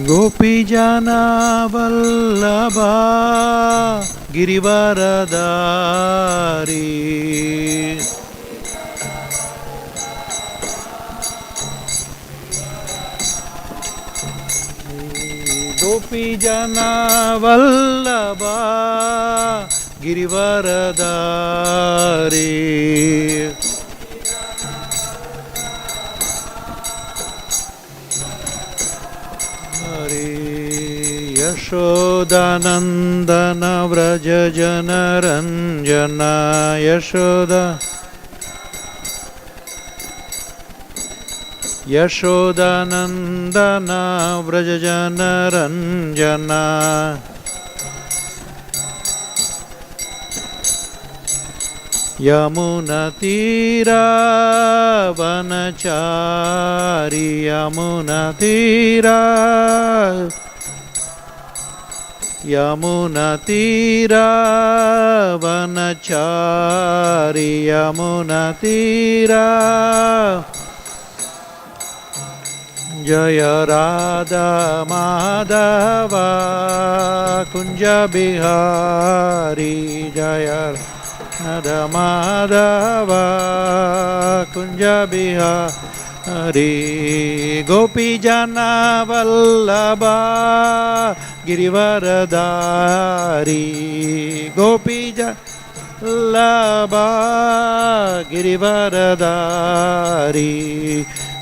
गोपीजना वल्लभा गिरिवरदारी गोपीजना वल्लभा गिरिवरदारी यशोदानंदन व्रज जनरंजन यशोदानंदन व्रज जनरंजन यमुनतीरा वनचारी यमुनतीरा यमुनतीरा वनचारी यमुनतीरा जय राधा माधव कुंज बिहारी जय राधा माधव कुंज बिहारी गोपी जना वल्लभा गिरिवरदारी गोपी वल्लभा गिरिवरदारी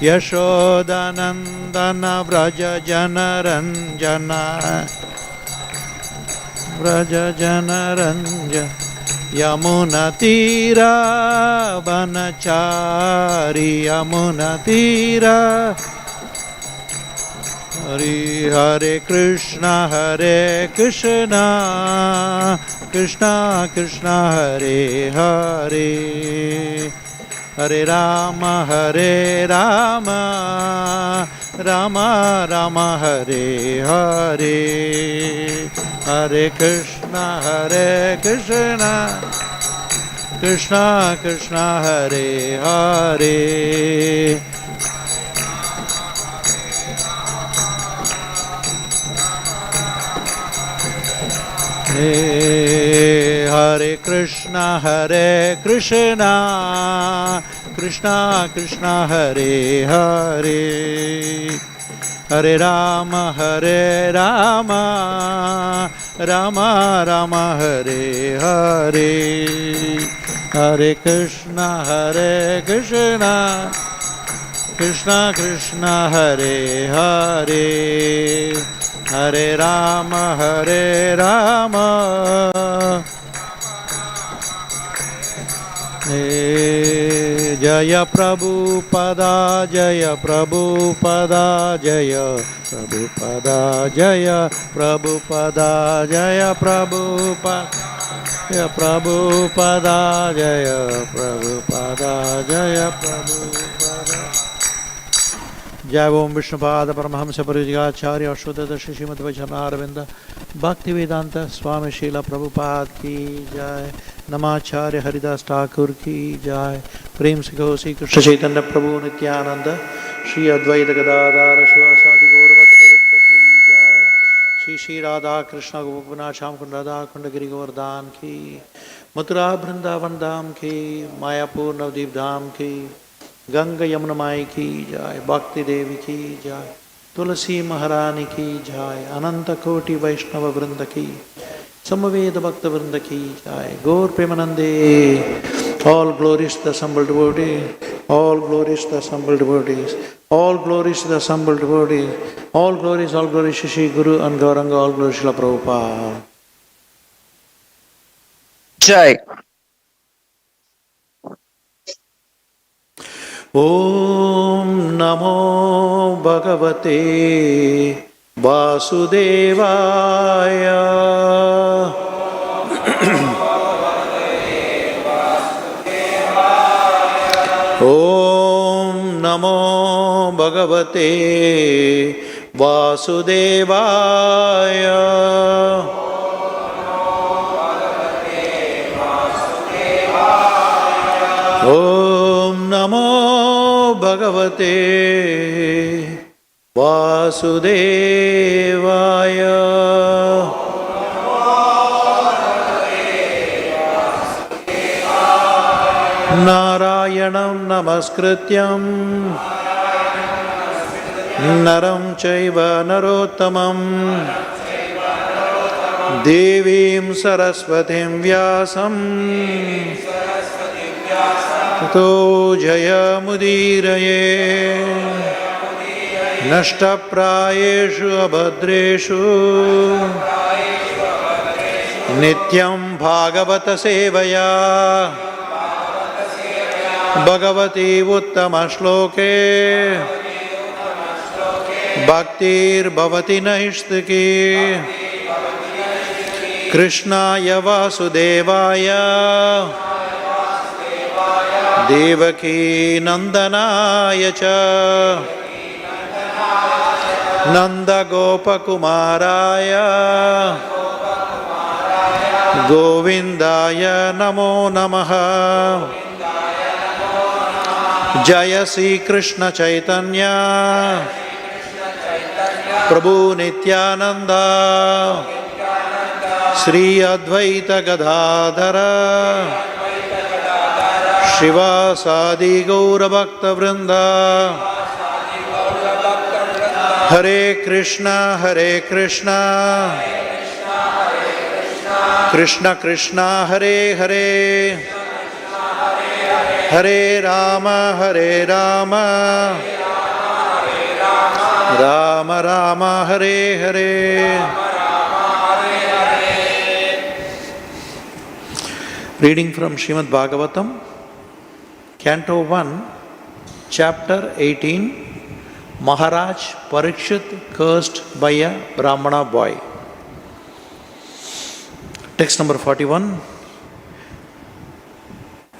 यशोदानंदन व्रज जनरंजन व्रज जनरंजन यमुनतीरा वनचारी यमुनतीरा हरे हरे कृष्णा कृष्णा कृष्णा हरे हरे हरे राम राम राम हरे हरे हरे कृष्णा कृष्णा कृष्णा हरे हरे हरे कृष्णा कृष्णा कृष्णा हरे हरे हरे राम राम राम हरे हरे हरे कृष्णा कृष्णा हरे हरे हरे राम जय प्रभुपदा जय प्रभुपदा जय प्रभुपदा जय प्रभुपदा जय प्रभुपदा जय प्रभुपदा जय प्रभुपदा जय प्रभुपदा जय ओम विष्णुपाद परमहंस परिव्राजकाचार्य और शुद्धदर्शी श्रीमद् वैष्णवारविंद भक्ति वेदांत स्वामी श्रील प्रभुपाद की जय। नमाचार्य हरिदास ठाकुर की जय। प्रेम से कहो श्री कृष्ण चैतन्य प्रभु नित्यानंद श्री अद्वैत गदाधर शिवासादि गौर भक्तवृंद की जय। श्री श्री राधा कृष्ण गोपनाथ श्याम कुंड राधा कुंड गिरि गोवर्धन की, मथुरा वृंदावन धाम की, मायापुर नवदीप धाम की, गंगा यमुना माई की जय। भक्ति देवी की जय। तुलसी महारानी की जय। अनंत कोटि वैष्णव वृंद की, समवेद भक्त वृंद की जय। गौर प्रेमानंदे all glories to the assembled devotees, all glories to the assembled devotees, all glories to the assembled devotees, all glories to Shri Guru and Gauranga, all glories to Prabhupada. Jai. Om Namo Bhagavate Vasudevaya. Om Namo Bhagavate Vasudevaya. Om Namo Bhagavate वासुदेवाय। नारायणं नमस्कृत्यं नरं चैव नरोत्तमं देवीं सरस्वतीं व्यासं ततो जयमुदीरये। नष्टप्रायेषु अभद्रेषु नित्यं भागवत सेवया भगवती उत्तमश्लोके भक्तिर्भवति नैष्टिकी। कृष्णाय वासुदेवाय देवकी नंदनाय च नन्दगोपकुमाराय गोविन्दाय नमो नमः। जय श्री कृष्ण चैतन्य प्रभु नित्यानंद श्री अद्वैत गदाधर शिवासादि गौरभक्तवृंद। हरे Krishna Krishna Krishna Hare Hare Hare Ram Ram Ram Hare Hare. Reading from Srimad Bhagavatam, Canto 1, Chapter 18, Maharaj Parikshit cursed by a Brahmana boy. Text number 41.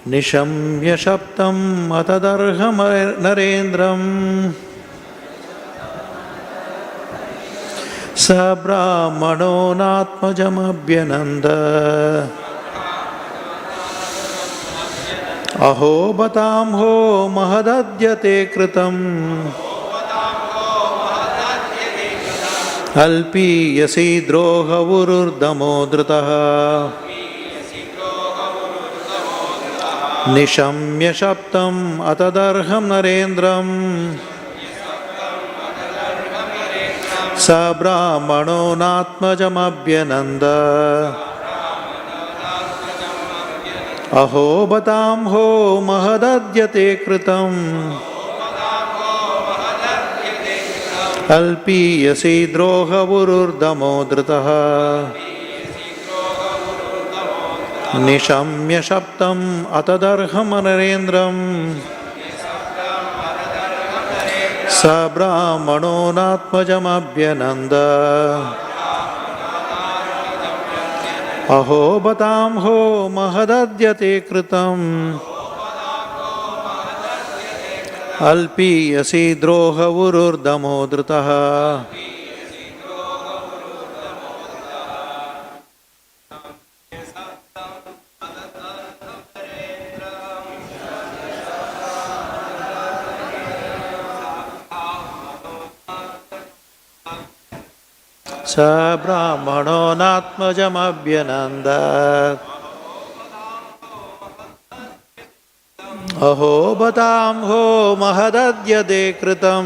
Niśamya śaptam atad-arhaṁ narendraṁ sa brāhmaṇo nātmajam abhyanandat aho batāṁho mahadadya kṛtam alpīyasi droha urur damo dhṛtaḥ niśamya śaptam atad-arhaṁ narendraṁ sa brāhmaṇo nātmajam abhyanandat aho batāṁho mahadadya kṛtam alpīyasi droha urur damo dhṛtaḥ niśamya śaptam atad-arhaṁ narendraṁ sa brāhmaṇo nātmajam abhyanandat aho batāṁho mahadadya kṛtam alpīyasi droha urur damo dhṛtaḥ. sa brāhmaṇo nātmajam abhyanandat aho batāṁho mahadadya kṛtam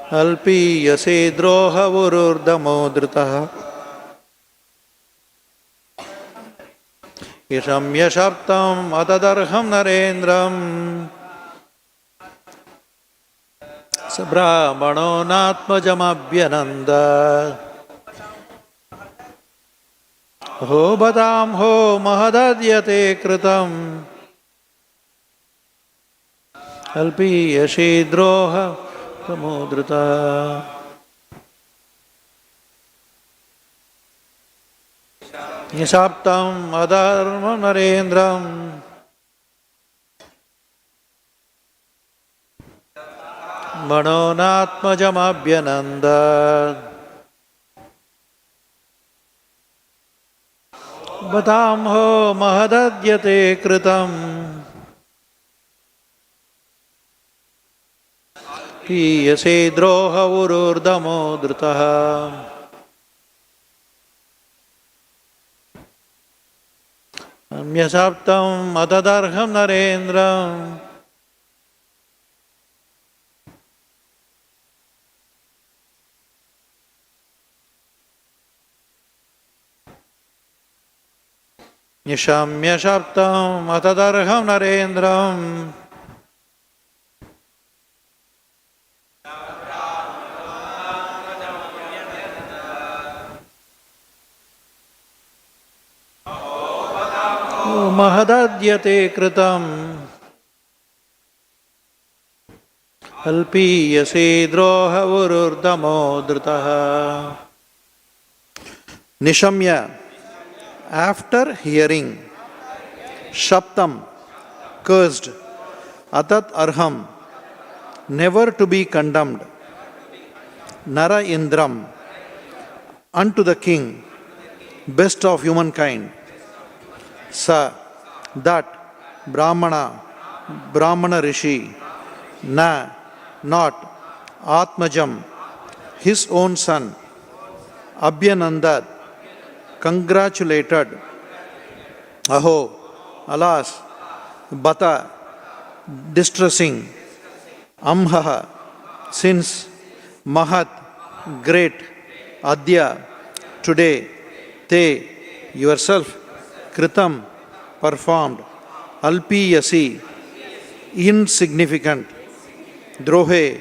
alpīyasi droha urur damo dhṛtaḥ niśamya śaptam atad-arhaṁ narendraṁ sa brāhmaṇo nātmajam abhyanandat aho batāṁho mahadadya kṛtam alpīyasi droha damo dhṛtaḥ. śaptam atad-arhaṁ narendraṁ brāhmaṇo nātmajam abhyanandat batāṁho mahadadya kṛtam alpīyasi droha urur damo dhṛtaḥ. śaptam atad-arhaṁ narendraṁ. niśamya śaptam atad-arhaṁ narendraṁ. mahad kṛtam alpīyasi droha urur damo dhṛtaḥ. niśamya, after hearing, śaptam, cursed, atat-arhaṁ, never to be condemned, nara-indram, unto the king, best of humankind, sa, that, brāhmaṇa-ṛṣi, not, ātma-jam, his own son, abhyanandat, congratulated, aho, alas, bata, distressing, aṁhaḥ, since, mahad, great, adya, today, te, yourself, kṛtam, performed, alpīyasi, insignificant, drohe,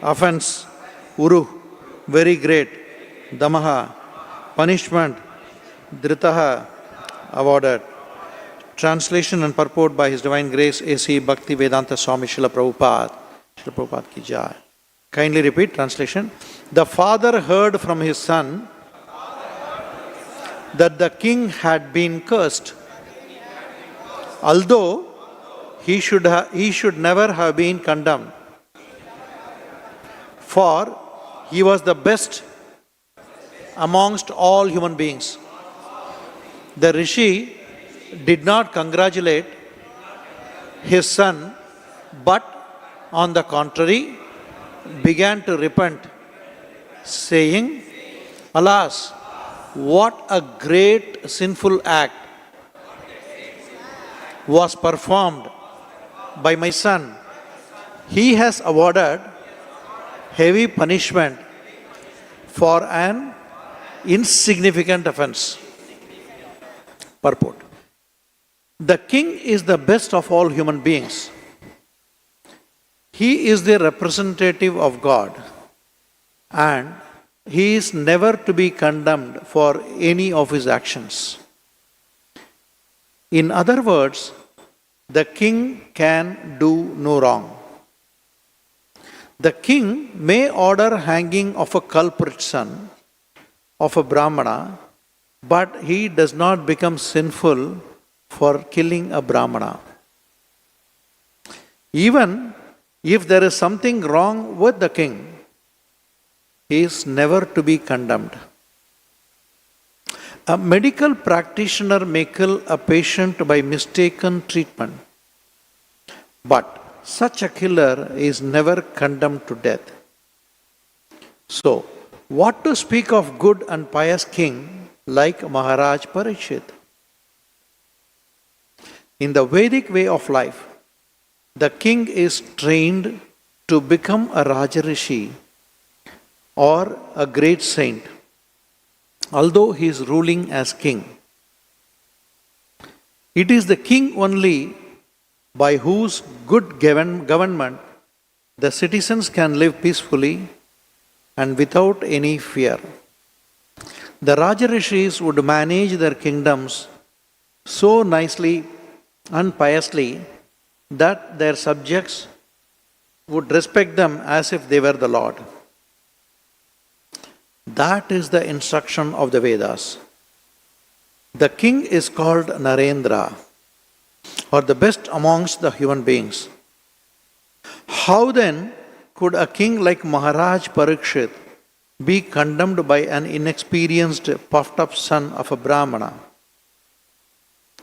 offense, urur, very great, damo, punishment, dhṛtaḥ, awarded. Translation and purport by His Divine Grace A.C. Bhakti Vedanta Swami Srila Prabhupada. Srila Prabhupada ki jai. Kindly repeat translation. The father heard from his son that the king had been cursed, although he should never have been condemned, for he was the best amongst all human beings. The Rishi did not congratulate his son, but on the contrary began to repent, saying, alas, what a great sinful act was performed by my son. He has awarded heavy punishment for an insignificant offense. Purport. The king is the best of all human beings. He is the representative of God, and he is never to be condemned for any of his actions. In other words, the king can do no wrong. The king may order hanging of a culprit son of a brāhmana, but he does not become sinful for killing a brāhmana. Even if there is something wrong with the king, he is never to be condemned. A medical practitioner may kill a patient by mistaken treatment, but such a killer is never condemned to death. So, what to speak of good and pious king like Maharaj Parikshit? In the Vedic way of life, the king is trained to become a Raja-Rishi or a great saint, although he is ruling as king. It is the king only by whose good government the citizens can live peacefully and without any fear. The Raja-Rishis would manage their kingdoms so nicely and piously that their subjects would respect them as if they were the Lord. That is the instruction of the Vedas. The king is called Narendra, or the best amongst the human beings. How then could a king like Maharaj Parikshit be condemned by an inexperienced, puffed-up son of a Brahmana,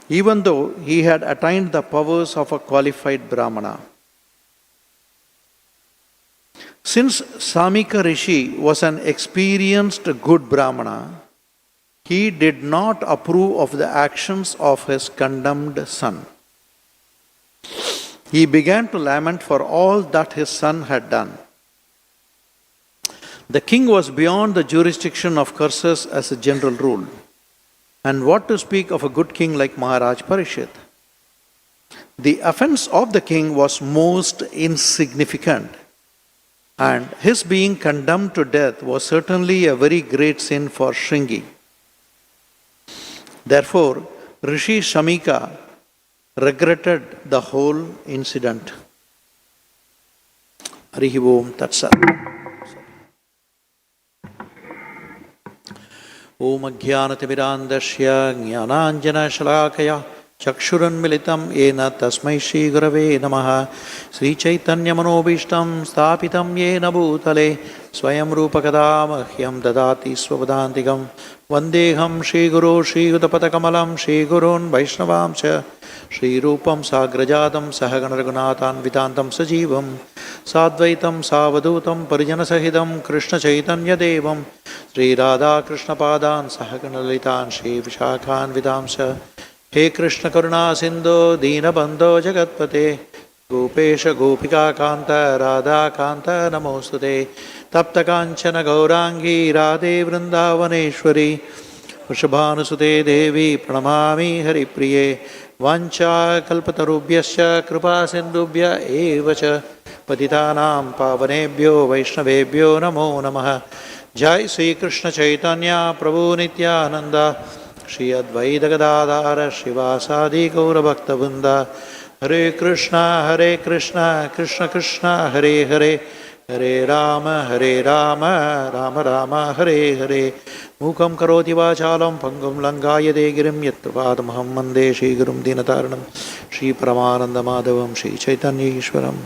even though he had attained the powers of a qualified Brahmana? Since Śamīka Ṛṣi was an experienced good Brahmana, he did not approve of the actions of his condemned son. He began to lament for all that his son had done. The king was beyond the jurisdiction of curses as a general rule. And what to speak of a good king like Maharaj Parishit? The offense of the king was most insignificant, and his being condemned to death was certainly a very great sin for Shringi. Therefore, Rishi Śamīka regretted the whole incident. Harihi Om Tat Sat. Om Ajnānatimirandasya Jnānāñjana Śalākaya Chakṣuranmilitam Yena Tasmai Śrī Gurave Namaha Śrī Chaitanya Manobhishtam Sthapitam Yena Bhūtale Swayam Rūpakadāmahyam Dadāti Svapadantikam Vandeham Śrī Guru Śrī Udapatakamalam Śrī Gurun Vaishnavaṁ Ca Śrī Rūpam Sagrajatam Sahagana Raghunātān Vitāntam Sajivam Sadvaitam Savadūtam Parijana Sahidam Krishna Chaitanya Devam Śrī Radha Krishna Pādān Sahagana Lalitān Śrī Vishakhan Vidāmsa He Krishna Karuna Sindhu Dīna Bandho Jagatpate Gopesha Gopika Kanta Radha Kanta Namostute Tapta Kanchana Gaurangi Radhe Vrindavaneshwari Vrishabhanusute Devi Pranamami Haripriye Vancha Kalpatarubhyasya Kripa Sindhubhya Evacha Patitanam Pavanebhyo Vaishnavebhyo Namo Namaha Jai Sri Krishna Chaitanya Prabhu Nityananda Shri Advaita Gadadhara Shivasadi Gaura Bhakta Vrinda Hare Krishna Krishna Krishna Hare Hare Hare Rama Rama Rama Hare Hare Mukam Karoti Vachalam Pangam Langayade Girim Yatravadamaham Mande Shri Gurum Dinataranam Shri Paramananda Madhavam Shri Chaitanya Ishwaram.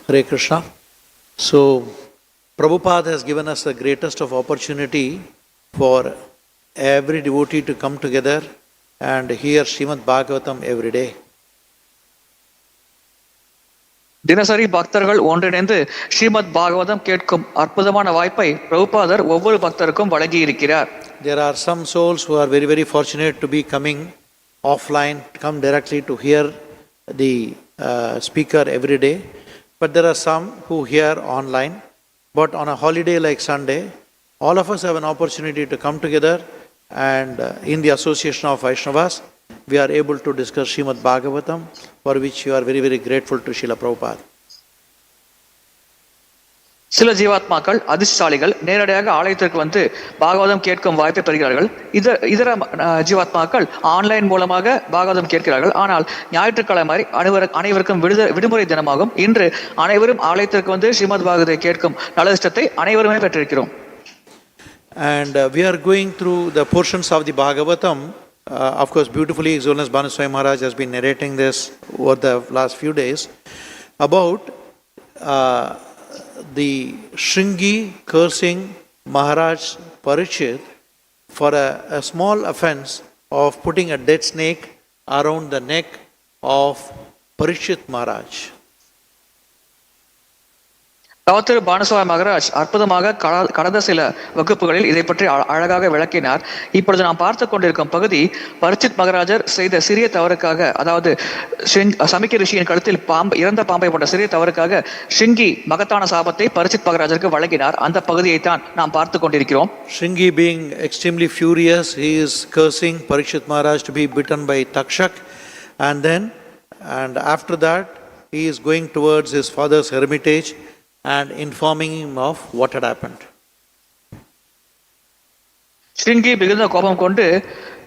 Hare Krishna. So, Prabhupada has given us the greatest of opportunity for every devotee to come together and hear Srimad Bhagavatam every day. தினசரி பக்தர்கள் ஒன்றிணைந்து ஸ்ரீமத் பாகவதம் கேட்கும் அற்புதமான வாய்ப்பை பிரபுபாதர் ஒவ்வொரு பக்தருக்கும் வழங்கி இருக்கிறார். There are some souls who are very, very fortunate to be coming offline, come directly to hear the speaker every day. But there are some who hear online. But on a holiday like Sunday, all of us have an opportunity to come together, and in the association of Vaishnavas, we are able to discuss Srimad Bhagavatam, for which you are very, very grateful to Srila Prabhupada. சில ஜீவாத்மாக்கள் அதிர்ஷ்டாளிகள் நேரடியாக ஆலயத்திற்கு வந்து பாகவதம் கேட்கும் வாய்ப்பை பெறுகிறார்கள். இதர ஜீவாத்மாக்கள் ஆன்லைன் மூலமாக பாகவதம் கேட்கிறார்கள். ஆனால் ஞாயிற்றுக்கிழமை அனைவருக்கும் விடுமுறை தினமாகும். இன்று அனைவரும் ஆலயத்திற்கு வந்து ஸ்ரீமத் பாகவதை கேட்கும் நலதிஷ்டத்தை அனைவருமே பெற்றிருக்கிறோம். And we are going through the portions of the Bhagavatam. Of course, beautifully, His Holiness Bhanu Swami Maharaj has been narrating this over the last few days about the Shringi cursing Maharaj Parishit for a small offense of putting a dead snake around the neck of Parishit Maharaj. தவத்திரு பானுசுவாமி மகராஜ் அற்புதமாக கடந்த சில வகுப்புகளில் இதை பற்றி அழகாக விளக்கினார். இப்பொழுது நாம் பார்த்து கொண்டிருக்கும் பகுதி பரிச்சித் மகராஜர் செய்த சிறிய தவறுக்காக, அதாவது சமீக ரிஷியின் கழுத்தில் இறந்த பாம்பை போன்ற சிறிய தவறுக்காக ஸ்ருங்கி மகத்தான சாபத்தை பரிச்சித் மகராஜருக்கு வழங்கினார். அந்த பகுதியை தான் நாம் பார்த்து கொண்டிருக்கிறோம். Shringi being extremely furious, he is cursing Parishit Maharaj to be bitten by Takshak, and after that he is going towards his father's hermitage and informing him of what had happened. ஸ்ருங்கி மிகுந்த கோபம் கொண்டு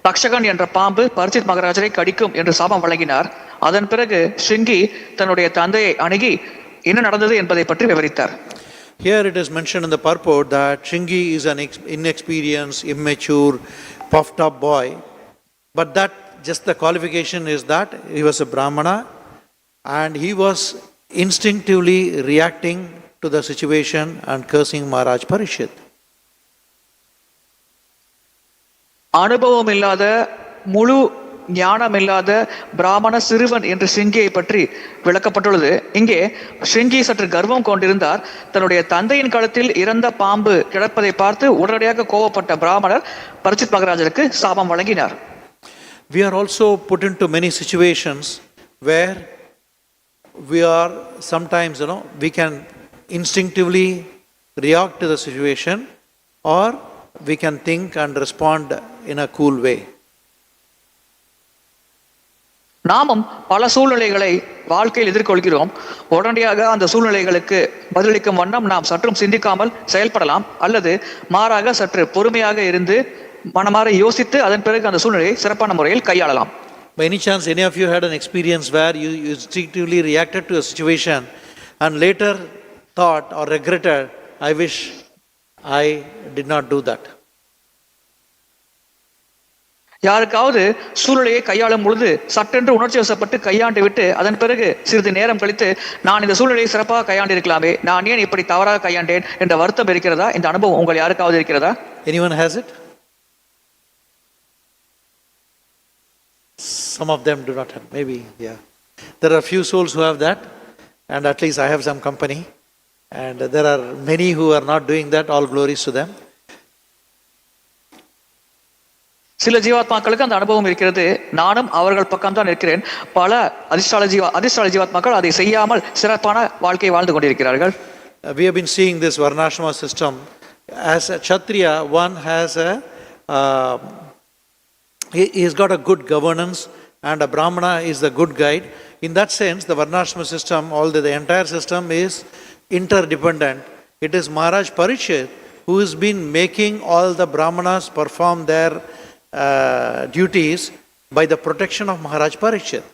தக்ஷகன் என்ற பாம்பு பரிச்சித் மகராஜரை கடிக்கும் என்று சாபம் வழங்கினார். அதன் பிறகு ஸ்ருங்கி தன்னுடைய தந்தையை அணுகி என்ன நடந்தது என்பதை பற்றி விவரித்தார். Here it is mentioned in the purport that Shringi is an inexperienced, immature, puffed up boy, but that just the qualification is that he was a Brahmana and he was instinctively reacting to the situation and cursing Maharaj Parishit. அனுபவம் இல்லாத முழு ஞானமில்லாத பிராமண சிறுவன் என்று ஷிங்கியை பற்றி விளக்கப்பட்டுள்ளது. இங்கே ஷிங்கி சற்று கர்வம் கொண்டிருந்தார். தன்னுடைய தந்தையின் கழுத்தில் இறந்த பாம்பு கிடப்பதை பார்த்து உடனடியாக கோபப்பட்ட பிராமணர் பரீட்சித் மகாராஜருக்கு சாபம் வழங்கினார். We are also put into many situations where we are sometimes, we can instinctively react to the situation, or we can think and respond in a cool way. நாமும் பல சூழ்நிலைகளை வாழ்க்கையில் எதிர்கொள்கிறோம். உடனடியாக அந்த சூழ்நிலைகளுக்கு பதிலளிக்கும் வண்ணம் நாம் சற்றும் சிந்திக்காமல் செயல்படலாம், அல்லது மாறாக சற்று பொறுமையாக இருந்து மனமாற யோசித்து அதன் பிறகு அந்த சூழ்நிலையை சிறப்பான முறையில் கையாளலாம். By any chance, any of you had an experience where you instinctively reacted to a situation and later thought or regretted, I wish I did not do that? யாருக்காவது சூழ்நிலையை கையாளும் பொழுது சட்டென்று உணர்ச்சி வசப்பட்டு கையாண்டு விட்டு அதன் பிறகு சிறிது நேரம் கழித்து நான் இந்த சூழ்நிலையை சிறப்பாக கையாண்டு இருக்கலாமே, நான் ஏன் இப்படி தவறாக கையாண்டேன் என்ற வருத்தம் இருக்கிறதா? இந்த அனுபவம் உங்கள் யாருக்காவது இருக்கிறதா? Anyone has it? Some of them do not have. Maybe, yeah. There are few souls who have that, and at least I have some company. And there are many who are not doing that. All glories to them. சில ஜீவாத்மாக்களுக்கு அந்த அனுபவம் இருக்கிறது. நானும் அவர்கள் பக்கம் தான் இருக்கிறேன். பல அதிர்ஷ்டால ஜீவாத்மாக்கள் அதை செய்யாமல் சிறப்பான வாழ்க்கை வாழ்ந்து கொண்டிருக்கிறார்கள். We have been seeing this varnashrama system. As a Kshatriya, one has he's got a good governance, and a Brahmana is the good guide. In that sense, the varnashrama system, the entire system is interdependent. It is Maharaj Parikshit who has been making all the Brahmanas perform their duties by the protection of Maharaj Parikshit.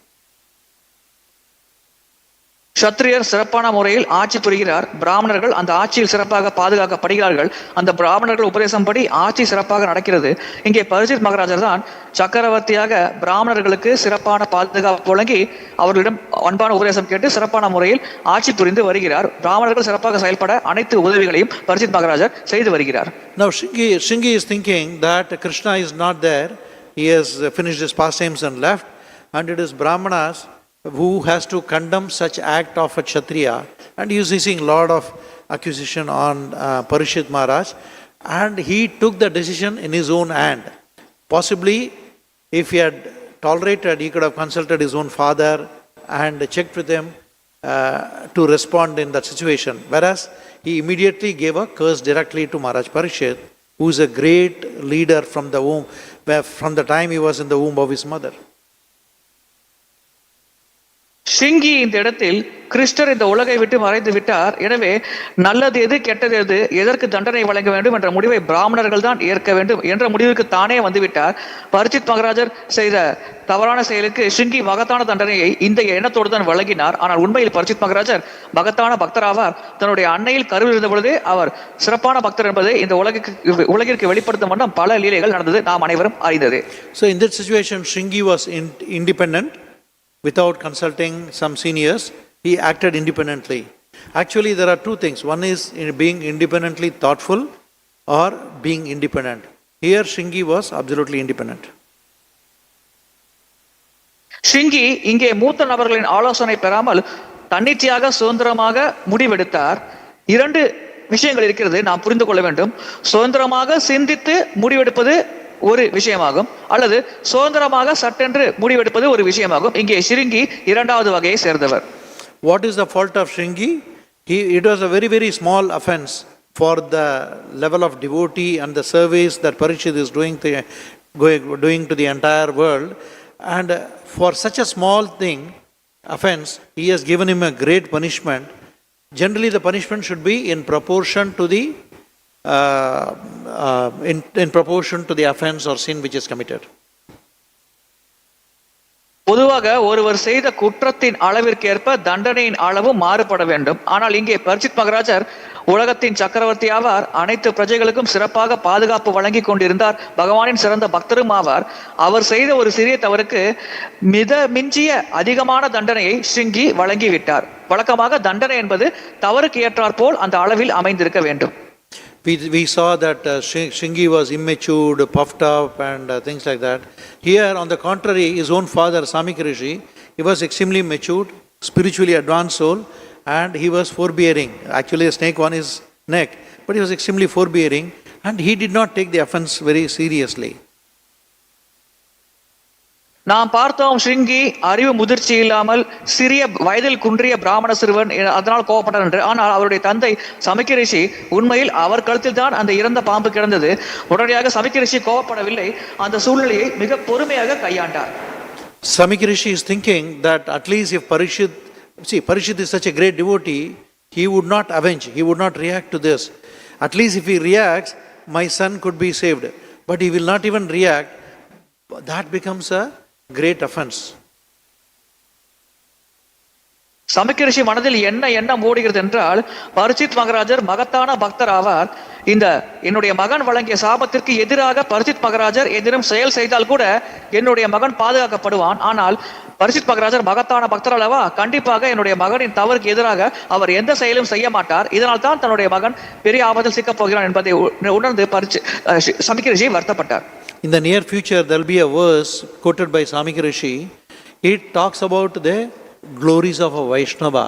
க்ஷத்ரியர் சிறப்பான முறையில் ஆட்சி புரிகிறார். பிராமணர்கள் அந்த ஆட்சியில் சிறப்பாக பாதுகாக்கப்படுகிறார்கள். அந்த பிராமணர்கள் உபதேசம் படி ஆட்சி சிறப்பாக நடக்கிறது. இங்கே பரீட்சித் மகாராஜர் தான் சக்கரவர்த்தியாக பிராமணர்களுக்கு சிறப்பான பாதுகாப்பு வழங்கி அவர்களிடம் அன்பான உபதேசம் கேட்டு சிறப்பான முறையில் ஆட்சி புரிந்து வருகிறார். பிராமணர்கள் சிறப்பாக செயல்பட அனைத்து உதவிகளையும் பரீட்சித் மகாராஜர் செய்து வருகிறார். Now Shringi is thinking that Krishna is not there. He has finished his pastimes and left, and it is Brahmanas who has to condemn such act of a Kshatriya, and he is using lot of accusation on Parikshit Maharaj, and he took the decision in his own hand. Possibly if he had tolerated, he could have consulted his own father and checked with him to respond in that situation, whereas he immediately gave a curse directly to Maharaj Parikshit, who is a great leader from the womb, from the time he was in the womb of his mother. ஷிங்கி இந்த இடத்தில் கிருஷ்ணர் இந்த உலகை விட்டு மறைந்து விட்டார், எனவே நல்லது எது கெட்டது எது, எதற்கு தண்டனை வழங்க வேண்டும் என்ற முடிவை பிராமணர்கள் தான் ஏற்க வேண்டும் என்ற முடிவுக்கு தானே வந்துவிட்டார். பரீட்சித் மகாராஜர் செய்த தவறான செயலுக்கு ஷிங்கி மகத்தான தண்டனையை இந்த எண்ணத்தோடு தான் வழங்கினார். ஆனால் உண்மையில் பரீட்சித் மகாராஜர் மகத்தான பக்தராவார். தன்னுடைய அன்னையில் கருவில் இருந்த பொழுதே அவர் சிறப்பான பக்தர் என்பதை இந்த உலகிற்கு வெளிப்படுத்தும் வண்ணம் பல லீலைகள் நடந்தது, நாம் அனைவரும் அறிந்தது. So in that situation, Shringi was independent. Without consulting some seniors, he acted independently. Actually, there are two things. One is being independently thoughtful or being independent. Here, Shringi was absolutely independent. ஷிங்கி இங்கே மூத்த நபர்களின் ஆலோசனை பெறாமல் தன்னிச்சையாக சுதந்திரமாக முடிவெடுத்தார். இரண்டு விஷயங்கள் இருக்கிறது, நாம் புரிந்து கொள்ள வேண்டும். சுதந்திரமாக சிந்தித்து முடிவெடுப்பது ஒரு விஷயமாகும், அல்லது சுதந்திரமாக சட்டென்று முடிவெடுப்பது ஒரு விஷயமாகும். இங்கே ஷிரிங்கி இரண்டாவது வகையை சேர்ந்தவர். What is the fault of Shringi? It was a very, very small offense for the level of devotee and the service that Parikshit is doing to the entire world. And for such a small offense, he has given him a great punishment. Generally, the punishment should be in proportion to the in proportion to the offense or sin which is committed. பொதுவாக ஒருவர் செய்த குற்றத்தின் அளவிற்கேற்ப தண்டனையின் அளவு மாறுபட வேண்டும். ஆனால் இங்கே பரீட்சித் மகாராஜர் உலகத்தின் சக்கரவர்த்தி ஆவார். அனைத்து பிரஜைகளுக்கும் சிறப்பாக பாதுகாப்பு வழங்கி கொண்டிருந்தார். பகவானின் சிறந்த பக்தரும் ஆவார். அவர் செய்த ஒரு சிறிய தவறுக்கு மிஞ்சிய அதிகமான தண்டனையை ஷிங்கி வழங்கிவிட்டார். வழக்கமாக தண்டனை என்பது தவறுக்கு ஏற்றாற்போல் அந்த அளவில் அமைந்திருக்க வேண்டும். We saw that Shringi was immature, puffed up and things like that. Here, on the contrary, his own father, Śamīka Ṛṣi, he was extremely matured, spiritually advanced soul, and he was forbearing. Actually, a snake on his neck, but he was extremely forbearing, and he did not take the offense very seriously. நாம் பார்த்தோம் ஸ்ருங்கி அறிவு முதிர்ச்சி இல்லாமல் சிறிய வயதில் குன்றிய பிராமண சிறுவன் அதனால் கோபப்பட்டார் என்று. ஆனால் அவருடைய தந்தை Śamīka Ṛṣi உண்மையில் அவர் கழுத்தில் தான் அந்த இறந்த பாம்பு கிடந்தது. உடனடியாக Śamīka Ṛṣi கோபப்படவில்லை, அந்த சூழ்நிலையை மிக பொறுமையாக கையாண்டார். Śamīka Ṛṣi is thinking that at least if Parikshit is such a great devotee, he would not avenge, he would not react to this. At least if he reacts, my son could be saved. But he will not even react. That becomes a great offense. Śamīka Ṛṣi மனதில் என்ன மூடுகிறது என்றால், பரிச்சித் மகாராஜர் மகத்தான பக்தர் ஆவார். இந்த என்னுடைய மகன் வழங்கிய சாபத்திற்கு எதிராக பரிச்சித் மகாராஜர் எதிரும் செயல் செய்தால் கூட என்னுடைய மகன் பாதுகாக்கப்படுவான். ஆனால் பரிச்சித் மகாராஜர் மகத்தான பக்தர் அல்லவா, கண்டிப்பாக என்னுடைய மகனின் தவறுக்கு எதிராக அவர் எந்த செயலும் செய்ய மாட்டார். இதனால் தான் தன்னுடைய மகன் பெரிய ஆபத்தில் சிக்கப் போகிறான் என்பதை உணர்ந்து Śamīka Ṛṣi வருத்தப்பட்டார். In the near future, there will be a verse quoted by Śamīka Ṛṣi. It talks about the glories of a Vaishnava.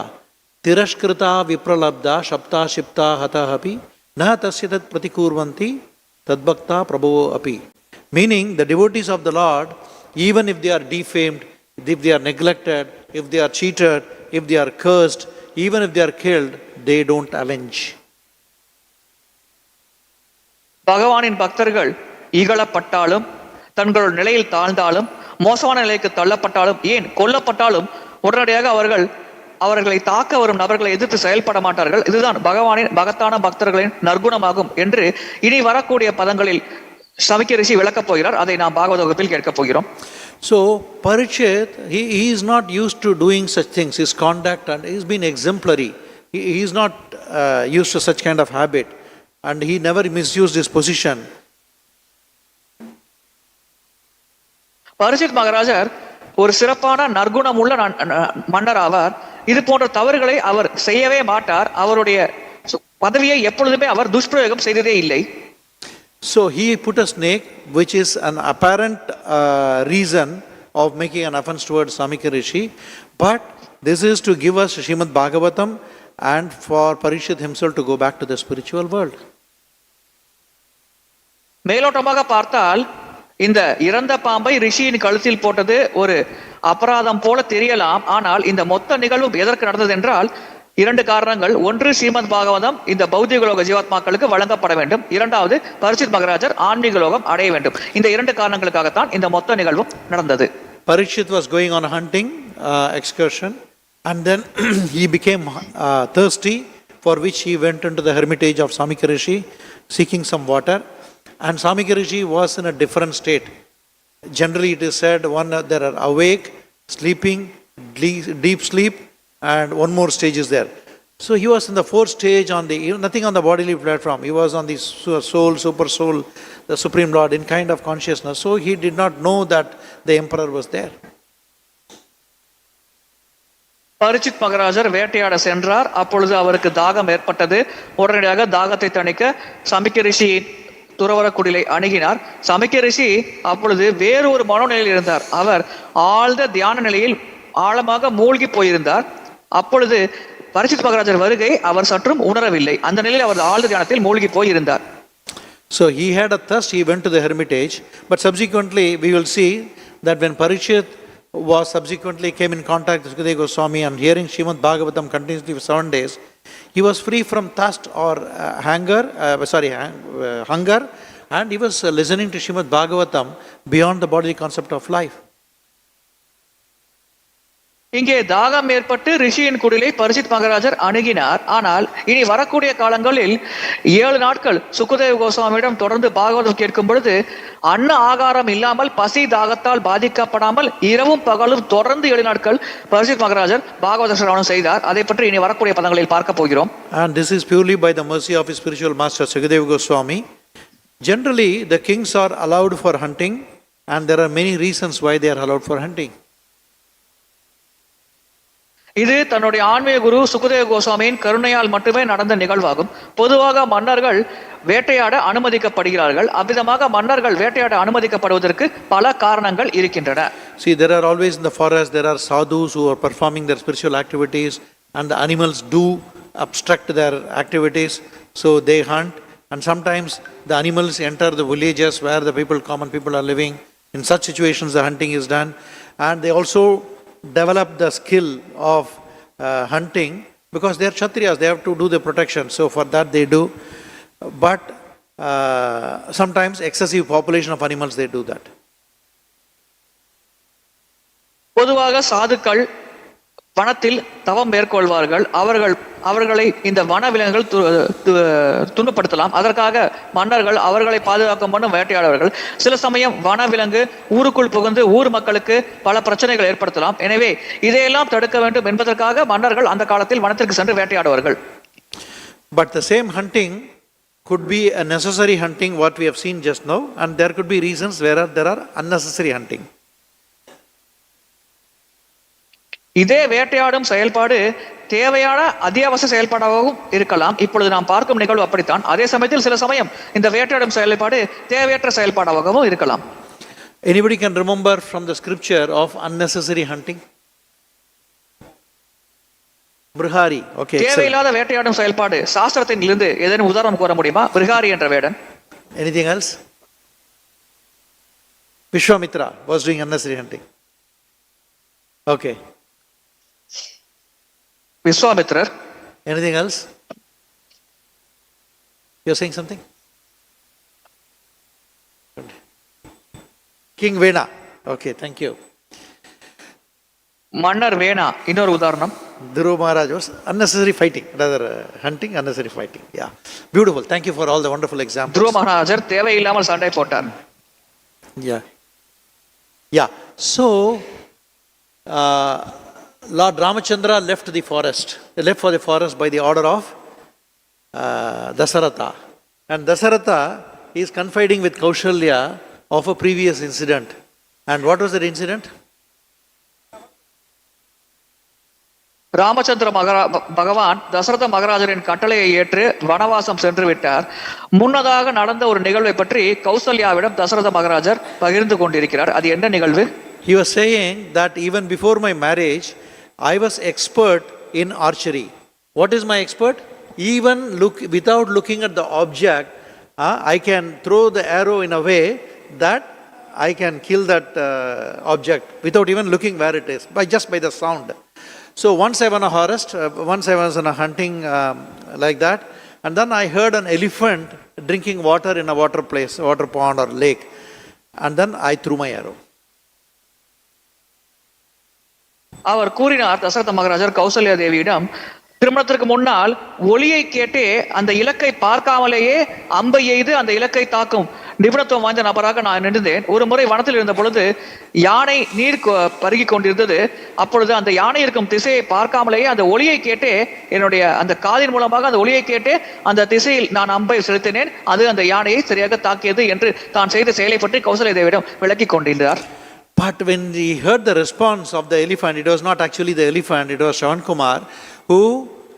Tirashkrita vipralabdha shapta shipta hatahapi na tasya tat pratikurvanti tadbhakta prabhavo api. Meaning, the devotees of the Lord, even if they are defamed, if they are neglected, if they are cheated, if they are cursed, even if they are killed, they don't avenge. பகவானின் பக்தர்கள் இகழப்பட்டாலும், தங்களோட நிலையில் தாழ்ந்தாலும், மோசமான நிலைக்கு தள்ளப்பட்டாலும், ஏன் கொல்லப்பட்டாலும் உடனடியாக அவர்களை தாக்க வரும் நபர்களை எதிர்த்து செயல்பட மாட்டார்கள். இதுதான் பகவானின் மகத்தான பக்தர்களின் நற்குணமாகும் என்று இனி வரக்கூடிய பதங்களில் Śamīka Ṛṣi விளக்கப் போகிறார். அதை நாம் பாகவத வகுப்பில் கேட்கப் போகிறோம். So Parikshit, he is not used to doing such things. His conduct and he's been exemplary. He is not used to such kind of habit, and he never misused his position. பரிச்சித் மகாராஜர் ஒரு சிறப்பான நற்குணம் உள்ள மன்னர் ஆவார். இது போன்ற தவறுகளை அவர் செய்யவே மாட்டார். அவருடைய பதவியை எப்பொழுதுமே அவர் துஷ்பிரயோகம் செய்ததே இல்லை. So he put a snake, which is an apparent reason of making an offense towards Śamīka Ṛṣi, but this is to give us Srimad Bhagavatam and for Parikshit himself to go back to the spiritual world. மேலோட்டமாக பார்த்தால் இந்த இறந்த பாம்பை ரிஷியின் கழுத்தில் போட்டது ஒரு அபராதம் போல தெரியலாம். ஆனால் இந்த மொத்த நிகழ்வு எதற்கு நடந்தது என்றால் இரண்டு காரணங்கள். ஒன்று, ஸ்ரீமத் பாகவதம் இந்த பௌத்திக லோக ஜீவாத்மாக்களுக்கு வழங்கப்பட வேண்டும். இரண்டாவது, பரிச்சித் மகாராஜர் ஆன்மீக லோகம் அடைய வேண்டும். இந்த இரண்டு காரணங்களுக்காகத்தான் இந்த மொத்த நிகழ்வும் நடந்தது. Parikshit was going on a hunting excursion, and then he became thirsty, for which he went into the hermitage of Śamīka Ṛṣi seeking some water. And Śamīka Ṛṣi was in a different state. Generally it is said there are awake, sleeping, deep sleep, and one more stage is there. So he was in the fourth stage, nothing on the bodily platform. He was on the soul, super soul, the Supreme Lord in kind of consciousness. So he did not know that the emperor was there. பரிச்சித் மகாராஜர் வேட்டையாட சென்றார். அப்பொழுது அவருக்கு தாகம் ஏற்பட்டது. உடனடியாக தாகத்தை தணிக்க Śamīka Ṛṣியின் துறவர குடிலை அணுகினார். Śamīka Ṛṣi அப்பொழுது வேறு ஒரு மனோநிலையில் இருந்தார். அவர் ஆழ்ந்த தியான நிலையில் ஆழமாக மூழ்கி போயிருந்தார். அப்பொழுது பரிச்சித் மகாராஜர் வருகை அவர் சற்றும் உணரவில்லை. அந்த நிலையில் அவர் ஆழ்ந்த தியானத்தில் மூழ்கி போயிருந்தார். So he had a thirst, he went to the hermitage, but subsequently we will see that when Parikshit subsequently came in contact with Sukadeva Goswami and hearing Srimad Bhagavatam continuously for 7 days, he was free from thirst or hunger, and he was listening to Srimad Bhagavatam beyond the bodily concept of life. இங்கே தாகம் ஏற்பட்டு ரிஷியின் குடிலை பரிச்சித் மகாராஜர் அணுகினார். ஆனால் இனி வரக்கூடிய காலங்களில் 7 நாட்கள் சுகதேவ கோஸ்வாமியிடம் தொடர்ந்து பாகவதம் கேட்கும் பொழுது அன்ன ஆகாரம் இல்லாமல் பசி தாகத்தால் பாதிக்கப்படாமல் இரவும் பகலும் தொடர்ந்து 7 நாட்கள் பரிச்சித் மகாராஜர் பாகவத சிரவணம் செய்தார். அதை பற்றி இனி வரக்கூடிய பதங்களில் பார்க்க போகிறோம். And this is purely by the mercy of his spiritual master Sukadeva Goswami. Generally the kings are allowed for hunting, and there are many reasons why they are allowed for hunting. இது தன்னுடைய ஆன்மீக குரு சுகதேவ கோஸ்வாமியின் கருணையால் மட்டுமே நடந்த நிகழ்வாகும். பொதுவாக மன்னர்கள் வேட்டையாட அனுமதிக்கப்படுகிறார்கள். அவ்விதமாக மன்னர்கள் வேட்டையாட அனுமதிக்கப்படுவதற்கு பல காரணங்கள் இருக்கின்றன. See, there are always in the forest, there are sadhus who are performing their spiritual activities, and the animals do obstruct their activities, so they hunt. And sometimes the animals enter the villages where the common people are living. In such situations, the hunting is done. And they also develop the skill of hunting because they are Kshatriyas, they have to do the protection. So for that they do. But sometimes excessive population of animals, they do that. பொதுவாக சாதுக்கள் வனத்தில் தவம் மேற்கொள்வார்கள். அவர்களை இந்த வன விலங்குகள் துன்பப்படுத்தலாம். அதற்காக மன்னர்கள் அவர்களை பாதுகாக்கும் பண்ணும் வேட்டையாடுவார்கள். சில சமயம் வன விலங்கு ஊருக்குள் புகுந்து ஊர் மக்களுக்கு பல பிரச்சனைகள் ஏற்படுத்தலாம். எனவே இதையெல்லாம் தடுக்க வேண்டும் என்பதற்காக மன்னர்கள் அந்த காலத்தில் வனத்திற்கு சென்று வேட்டையாடுவார்கள். But the same hunting could be a necessary hunting, what we have seen just now, and there could be reasons where there are unnecessary hunting. இதே வேட்டையாடும் செயல்பாடு தேவையான அத்தியாவசிய செயல்பாடாகவும் இருக்கலாம். இப்பொழுது நாம் பார்க்கும் நிகழ்வு அப்படித்தான். அதே சமயத்தில் சில சமயம் இந்த வேட்டையாடும் செயல்பாடு தேவையற்ற செயல்பாடாகவும் இருக்கலாம். Anybody can remember from the scripture of unnecessary hunting? Brihari. Okay. தேவையில்லாத வேட்டையாடும் செயல்பாடு சாஸ்திரத்திலிருந்து ஏதேனும் உதாரணம் கூற முடியுமா? பிருஹாரி என்ற வேடன். Anything else? Vishwamitra was doing unnecessary hunting. Okay. விஸ்வாமித்ரர். Anything else? You're saying something? King Vena. Okay, thank you. மன்னர் வேணா இன்னொரு உதாரணம். Dhruva Maharaj was unnecessary fighting, rather hunting, unnecessary fighting. Yeah, beautiful. Thank you for all the wonderful examples. துருவ மகாராஜர் தேவையில்லாமல் சண்டை போட்டார். Yeah. So, Lord Ramachandra left for the forest by the order of Dasaratha. And Dasaratha is confiding with Kaushalya of a previous incident. And what was that incident? Ramachandra பகவான் தசரத மகாராஜரின் கட்டளையை ஏற்று வனவாசம் சென்று விட்டார். முன்னதாக நடந்த ஒரு நிகழ்வை பற்றி கௌசல்யாவிடம் தசரத மகாராஜர் பகிர்ந்து கொண்டிருக்கிறார். அது என்ன நிகழ்வு? He was saying that even before my marriage, I was expert in archery. What is my expert? Even without looking at the object, I can throw the arrow in a way that I can kill that object without even looking where it is, just by the sound. So once I was in a hunting like that, and then I heard an elephant drinking water in a water pond or lake, and then I threw my arrow. அவர் கூறினார், தசரத மகாராஜர் கௌசல்யா தேவியிடம், திருமணத்திற்கு முன்னால் ஒளியை கேட்டே அந்த இலக்கை பார்க்காமலேயே அம்பை எய்து அந்த இலக்கை தாக்கும் நிபுணத்துவம் வாய்ந்த நபராக நான் நின்றேன். ஒரு முறை வனத்தில் இருந்த பொழுது யானை நீர் பருகி கொண்டிருந்தது. அப்பொழுது அந்த யானை இருக்கும் திசையை பார்க்காமலேயே அந்த ஒளியை கேட்டே, என்னுடைய அந்த காதின் மூலமாக அந்த ஒளியை கேட்டே அந்த திசையில் நான் அம்பை செலுத்தினேன். அது அந்த யானையை சரியாக தாக்கியது என்று தான் செய்த செயலை பற்றி கௌசல்யா தேவியிடம் விளக்கி கொண்டிருந்தார். But when he heard the response of the elephant, it was not actually the elephant, it was Shravankumar who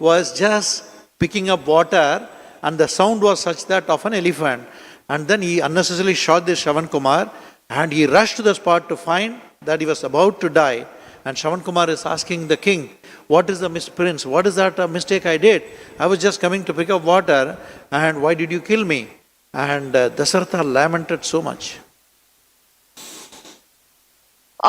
was just picking up water, and the sound was such that of an elephant. And then he unnecessarily shot this Shravankumar, and he rushed to the spot to find that he was about to die. And Shravankumar is asking the king, what is the prince? What is that mistake I did? I was just coming to pick up water, and why did you kill me? And Dasaratha lamented so much.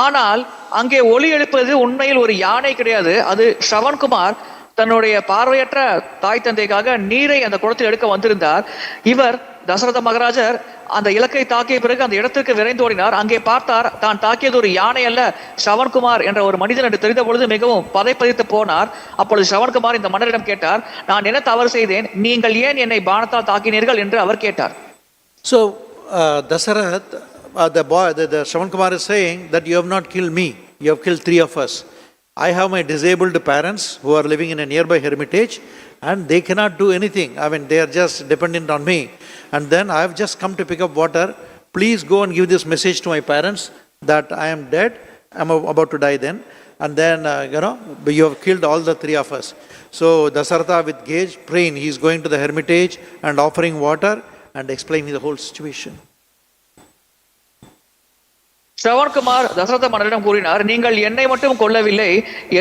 ஆனால் அங்கே ஒலி எழுப்பது உண்மையில் ஒரு யானை கிடையாது. அது ஷவன்குமார் தன்னுடைய பார்வையற்ற தாய் தந்தைக்காக நீரை அந்த குளத்தில் எடுக்க வந்திருந்தார். இவர் தசரத மகாராஜர் அந்த இலக்கை தாக்கிய பிறகு அந்த இடத்திற்கு விரைந்து ஓடினார். அங்கே பார்த்தார், தான் தாக்கியது ஒரு யானை அல்ல, ஷவன்குமார் என்ற ஒரு மனிதன் என்று தெரிந்த பொழுது மிகவும் பதைப்பதித்து போனார். அப்பொழுது ஷவன்குமார் இந்த மன்னரிடம் கேட்டார், நான் என்ன தவறு செய்தேன், நீங்கள் ஏன் என்னை பாணத்தால் தாக்கினீர்கள் என்று அவர் கேட்டார். So Dasarath, the Shravankumar is saying that you have not killed me, you have killed 3 of us. I have my disabled parents who are living in a nearby hermitage, and they cannot do anything. I mean, they are just dependent on me. And then I have just come to pick up water. Please go and give this message to my parents that I am dead, I am about to die then. and then, you have killed all the three of us. So Dasaratha with great pain, he is going to the hermitage and offering water and explaining the whole situation. Shravankumar Dasaratha மன்னரிடம் கூறினார், நீங்கள் என்னை மட்டும் கொல்லவில்லை,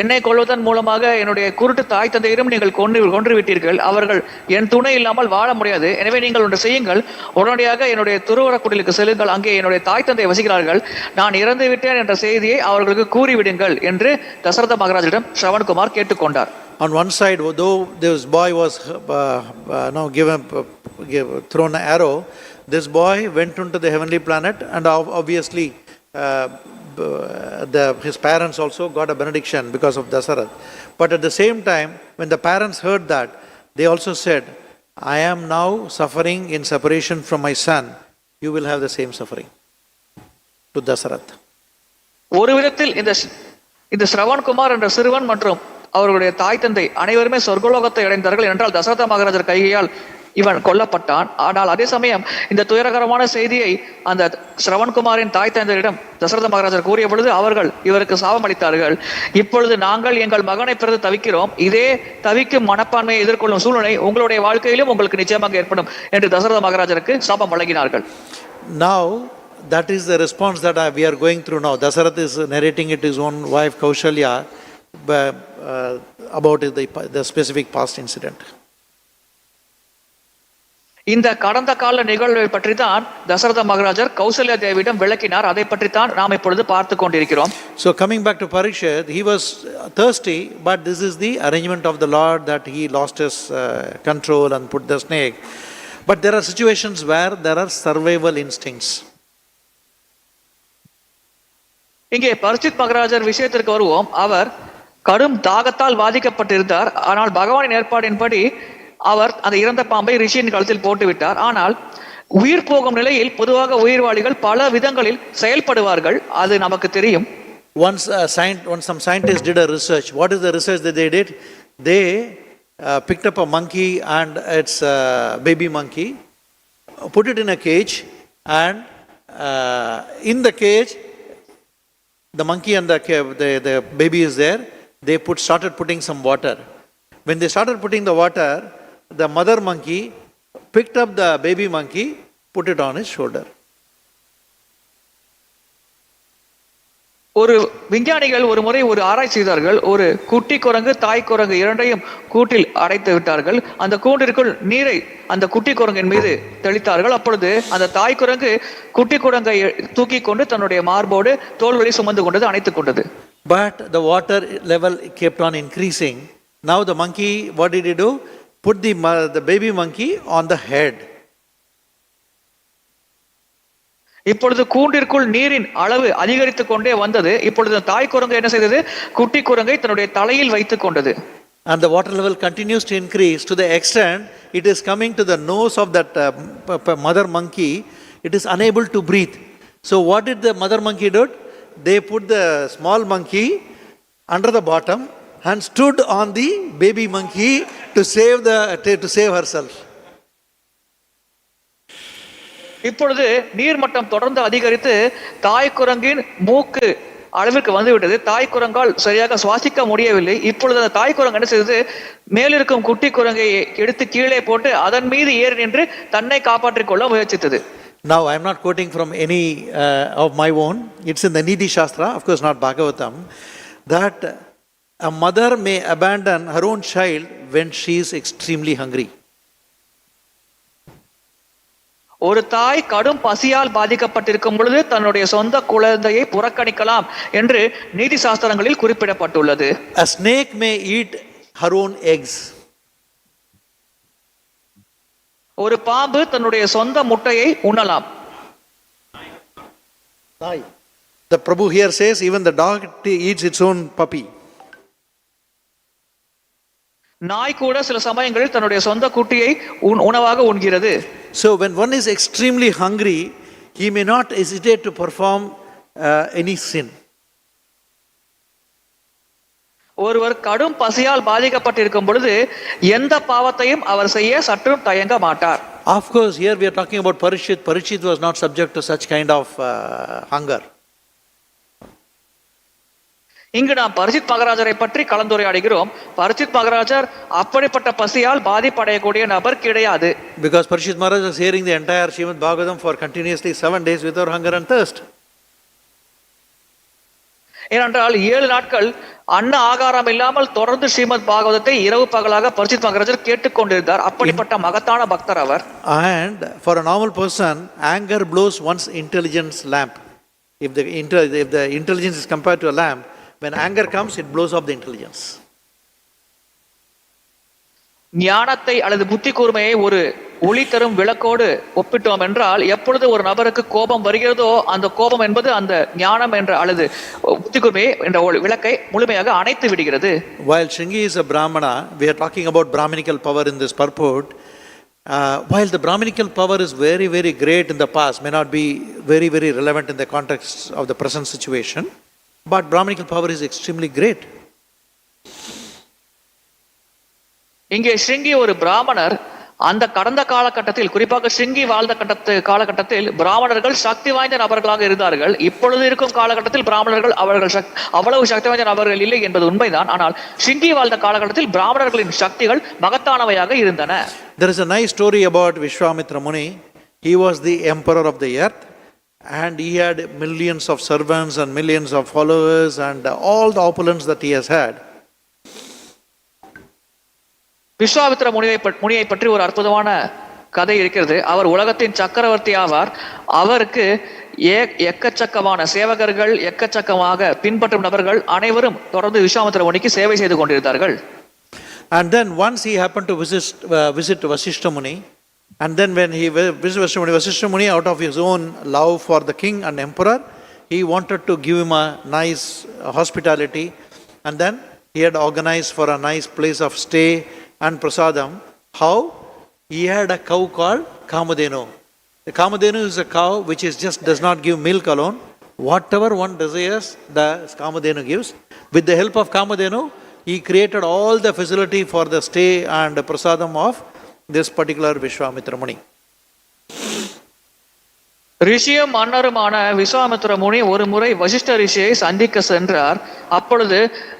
என்னை கொல்வதன் மூலமாக என்னுடைய குருட்டு தாய் தந்தையரும் நீங்கள் கொன்று விட்டீர்கள். அவர்கள் என் துணை இல்லாமல் வாழ முடியாது. எனவே நீங்கள் ஒன்று செய்யுங்கள், உடனடியாக என்னுடைய துறவற குடிலுக்கு செல்லுங்கள், அங்கே என்னுடைய தாய் தந்தை வசிக்கிறார்கள், நான் இறந்து விட்டேன் என்ற செய்தியை அவர்களுக்கு கூறிவிடுங்கள் என்று தசரத மகாராஜிடம் ஸ்ரவண்குமார் கேட்டுக்கொண்டார். On one side, though this boy was thrown an arrow, this boy went into the heavenly planet, and obviously his parents also got a benediction because of Dasarath. But at the same time, when the parents heard that, they also said, I am now suffering in separation from my son, you will have the same suffering, to Dasarath. ஒரு விதத்தில் இந்த ஸ்ரவண்குமார் என்ற சிறுவன் மற்றும் அவர்களுடைய தாய் தந்தை அனைவருமே சொர்க்கலோகத்தை அடைந்தார்கள் என்றால் தசரத மகாராஜர் கையால் இவன் கொல்லப்பட்டான். ஆனால் அதே சமயம் இந்த துயரகரமான செய்தியை அந்த ஸ்ரவண்குமாரின் தாய் தந்தையரிடம் தசரத மகாராஜர் கூறிய பொழுது அவர்கள் இவருக்கு சாபம் அளித்தார்கள். இப்பொழுது நாங்கள் எங்கள் மகனை பிறகு தவிக்கிறோம், இதே தவிக்கும் மனப்பான்மையை எதிர்கொள்ளும் சூழ்நிலை உங்களுடைய வாழ்க்கையிலும் உங்களுக்கு நிச்சயமாக ஏற்படும் என்று தசரத மகாராஜருக்கு சாபம் வழங்கினார்கள். Now that is the response that we are going through now. Dasarath is narrating it to his own wife Kaushalya about the specific past incident. இந்த கடந்த கால நிகழ்வை பற்றி தான் தசரத மகாராஜர் கௌசல்யா தேவியிடம் விளக்கினார். அதை பற்றி தான் நாம் இப்பொழுது பார்த்து கொண்டிருக்கிறோம். So coming back to Parikshit, he was thirsty, but this is the arrangement of the Lord that he lost his control and put the snake. But there are situations where there are survival instincts. இங்கே பரிச்சித் மகாராஜர் விஷயத்திற்கு வருவோம். அவர் கடும் தாகத்தால் பாதிக்கப்பட்டிருந்தார். ஆனால் பகவானின் ஏற்பாடின்படி அவர் அந்த இறந்த பாம்பை ரிஷியின் கழுத்தில் போட்டு விட்டார். ஆனால் உயிர் போகும் நிலையில் பொதுவாக உயிர்வாளிகள் பல விதங்களில் செயல்படுவார்கள், அது நமக்கு தெரியும். Once some scientists did a research. What is the research that they did? They picked up a monkey and its baby monkey, put it in a cage, and in the cage the monkey and the baby is there. They started putting some water. When they started putting the water, the mother monkey picked up the baby monkey, put it on his shoulder. ஒரு விஞ்ஞானிகள் ஒரு முறை ஒரு ஆராய்ச்சி செய்தார்கள். ஒரு குட்டி குரங்கு தாய் குரங்கு இரண்டையும் கூட்டில் அடைத்து விட்டார்கள். அந்த கூண்டிற்குள் நீரை அந்த குட்டி குரங்கின் மீது தெளித்தார்கள். அப்பொழுது அந்த தாய் குரங்கு குட்டி குரங்கை தூக்கி கொண்டு தன்னுடைய மார்போடு தோள்வழி சுமந்து கொண்டது, அணைத்துக் கொண்டது. But the water level kept on increasing. Now the monkey, what did he do? Put the baby monkey on the head. இப்பொழுது கூண்டிற்குள் நீரின் அளவு அதிகரித்துக் கொண்டே வந்தது. இப்பொழுது தாய் குரங்கு என்ன செய்தது? குட்டி குரங்கை தன்னுடைய தலையில் வைத்துக் கொண்டது. And the water level continues to increase to the extent it is coming to the nose of that mother monkey. It is unable to breathe. So what did the mother monkey do? They put the small monkey under the bottom and stood on the baby monkey to save herself. இப்பொழுது நீர்மட்டம் தொடர்ந்து அதிகரித்து தாய் குரங்கின் மூக்கு அளவிற்கு வந்துவிட்டது. தாய் குரங்கால் சரியாக சுவாசிக்க முடியவில்லை. இப்பொழுது அந்த தாய் குரங்கு என்ன செய்தது? மேலிருக்கும் குட்டி குரங்கை எடுத்து கீழே போட்டு அதன் மீது ஏறி நின்று தன்னை காப்பாற்றிக் கொள்ள முயற்சித்தது. Now I am not quoting from any of my own. It's in the Nidhi Shastra, of course not Bhagavatam, that a mother may abandon her own child when she is extremely hungry. ஒரு தாய் கடும் பசியால் பாதிக்கப்பட்டிருக்கும் பொழுது தன்னுடைய சொந்த குழந்தையை புறக்கணிக்கலாம் என்று நீதி சாஸ்திரங்களில் குறிப்பிடப்பட்டுள்ளது. A snake may eat her own eggs. ஒரு பாம்பு தன்னுடைய சொந்த முட்டையை உண்ணலாம். The Prabhu here says even the dog eats its own puppy. நாய் கூட சில சமயங்களில் தன்னுடைய சொந்த குட்டியை உணவாக உண்கிறது. So when one is extremely hungry, he may not hesitate to perform any sin. ஒருவர் கடும் பசியால் பாதிக்கப்பட்டிருக்கும் பொழுது எந்த பாவத்தையும் அவர் செய்ய சற்றும் தயங்க மாட்டார். Of course, here we are talking about Parikshit. Parikshit was not subject to such kind of hunger. இங்கு நாம் பரிசித் மகாராஜரை பற்றி கலந்துரையாடுகிறோம். பரிசித் மகாராஜர் அப்படிப்பட்ட பசியால் பாதிப்படையக்கூடிய நபர் கிடையாது. Because Parishit Maharaj was hearing the entire Srimad Bhagavatam for continuously 7 days without hunger and thirst. ஏனென்றால் 7 நாட்கள் அன்ன ஆகாரம் இல்லாமல் தொடர்ந்து ஸ்ரீமத் பாகவதத்தை இரவு பகலாக பரிசித் மகாராஜர் கேட்டுக்கொண்டிருந்தார். அப்படிப்பட்ட மகத்தான பக்தர் அவர். And for a normal person, anger blows one's intelligence lamp. If the intelligence is compared to a lamp, when anger comes, it blows up the intelligence. ஞானத்தை அல்லது புத்தி கூர்மையை ஒரு ஒளி தரும் விளக்கோடு ஒப்பிட்டோம் என்றால், எப்பொழுது ஒரு நபருக்கு கோபம் வருகிறதோ அந்த கோபம் என்பது அந்த ஞானம் என்ற அல்லது புத்தி கூர்மையை என்ற விளக்கை முழுமையாக அணைத்து விடுகிறது. While Shringi is a Brahmana, we are talking about Brahminical power in this purport. While the Brahminical power is very, very great in the past, may not be very, very relevant in the context of the present situation, but Brahminical power is extremely great. இங்கே ஸ்ருங்கி ஒரு பிராமணர். அந்த கடந்த காலகட்டத்தில், குறிப்பாக ஸ்ருங்கி வாழ்ந்த காலகட்டத்தில் பிராமணர்கள் சக்தி வாய்ந்த நபர்களாக இருந்தார்கள். இப்பொழுது இருக்கும் காலகட்டத்தில் பிராமணர்கள் அவ்வளவு சக்தி வாய்ந்த நபர்கள் இல்லை என்பது உண்மைதான். ஆனால் ஸ்ருங்கி வாழ்ந்த காலகட்டத்தில் பிராமணர்களின் சக்திகள் மகத்தானவையாக இருந்தன. There is a nice story about Vishwamitra Muni. He was the emperor of the earth and he had millions of servants and millions of followers and all the opulence that he has had. Vishwamitra முனியை பற்றி ஒரு அற்புதமான கதை இருக்கிறது. அவர் உலகத்தின் சக்கரவர்த்தி ஆவார். அவருக்கு எக்கச்சக்கமான சேவகர்கள், எக்கச்சக்கமாக பின்பற்றும் நபர்கள் அனைவரும் தொடர்ந்து விஸ்வாமித்திர முனிக்கு சேவை செய்து கொண்டிருந்தார்கள். And then once he happened to visit Vasishtha Muni, and then when he visited Vasishtha Muni, out of his own love for the king and emperor, he wanted to give him a nice hospitality, and then he had organized for a nice place of stay and prasadam. How? He had a cow called Kamadhenu. The Kamadhenu is a cow which does not give milk alone. Whatever one desires, the Kamadhenu gives. With the help of Kamadhenu, he created all the facility for the stay and prasadam of this particular Vishwamitra Muni. ரிஷியும் மன்னருமான Vishwamitra முனி ஒரு முறை வசிஷ்ட ரிஷியை சந்திக்க சென்றார். அப்பொழுது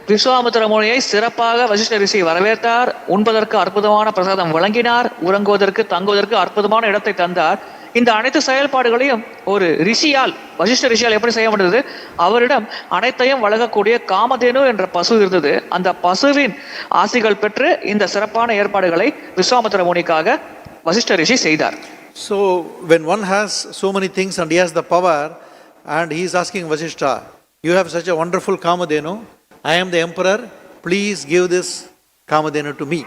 விஸ்வாமித்திர முனியை சிறப்பாக வசிஷ்ட ரிஷி வரவேற்றார். உண்பதற்கு அற்புதமான பிரசாதம் வழங்கினார். உறங்குவதற்கு, தங்குவதற்கு அற்புதமான இடத்தை தந்தார். இந்த அனைத்து செயல்பாடுகளையும் ஒரு ரிஷியால், வசிஷ்ட ரிஷியால் எப்படி செய்ய முடிந்தது? அவரிடம் அனைத்தையும் வழங்கக்கூடிய காமதேனு என்ற பசு இருந்தது. அந்த பசுவின் ஆசிகள் பெற்று இந்த சிறப்பான ஏற்பாடுகளை விஸ்வாமித்திர முனிக்காக வசிஷ்ட ரிஷி செய்தார். So when one has so many things and he has the power and he is asking Vasishtha, you have such a wonderful Kamadhenu, I am the emperor, please give this Kamadhenu to me.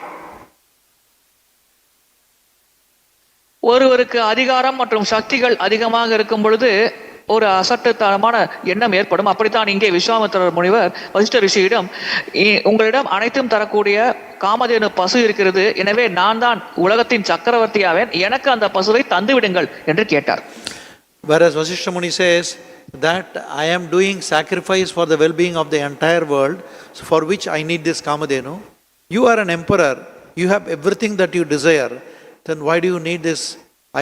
ஒருவருக்கு அதிகாரம் மற்றும் சக்திகள் அதிகமாக இருக்கும் பொழுது ஒரு அசட்டுத்தனமான எண்ணம் ஏற்படும். அப்படித்தான் இங்கே விஸ்வாமித்திரர் முனிவர் வசிஷ்ட ரிஷியிடம், உங்களிடம் அனைத்தும் தரக்கூடிய காமதேனு பசு இருக்கிறது, எனவே நான் தான் உலகத்தின் சக்கரவர்த்தி ஆவேன், எனக்கு அந்த பசுவை தந்து விடுங்கள் என்று கேட்டார். Whereas Vasishtha Muni says that I am doing sacrifice for the well-being of the entire world, for which I need this Kamadhenu. You are an emperor, you have everything that you desire, then why do you need this?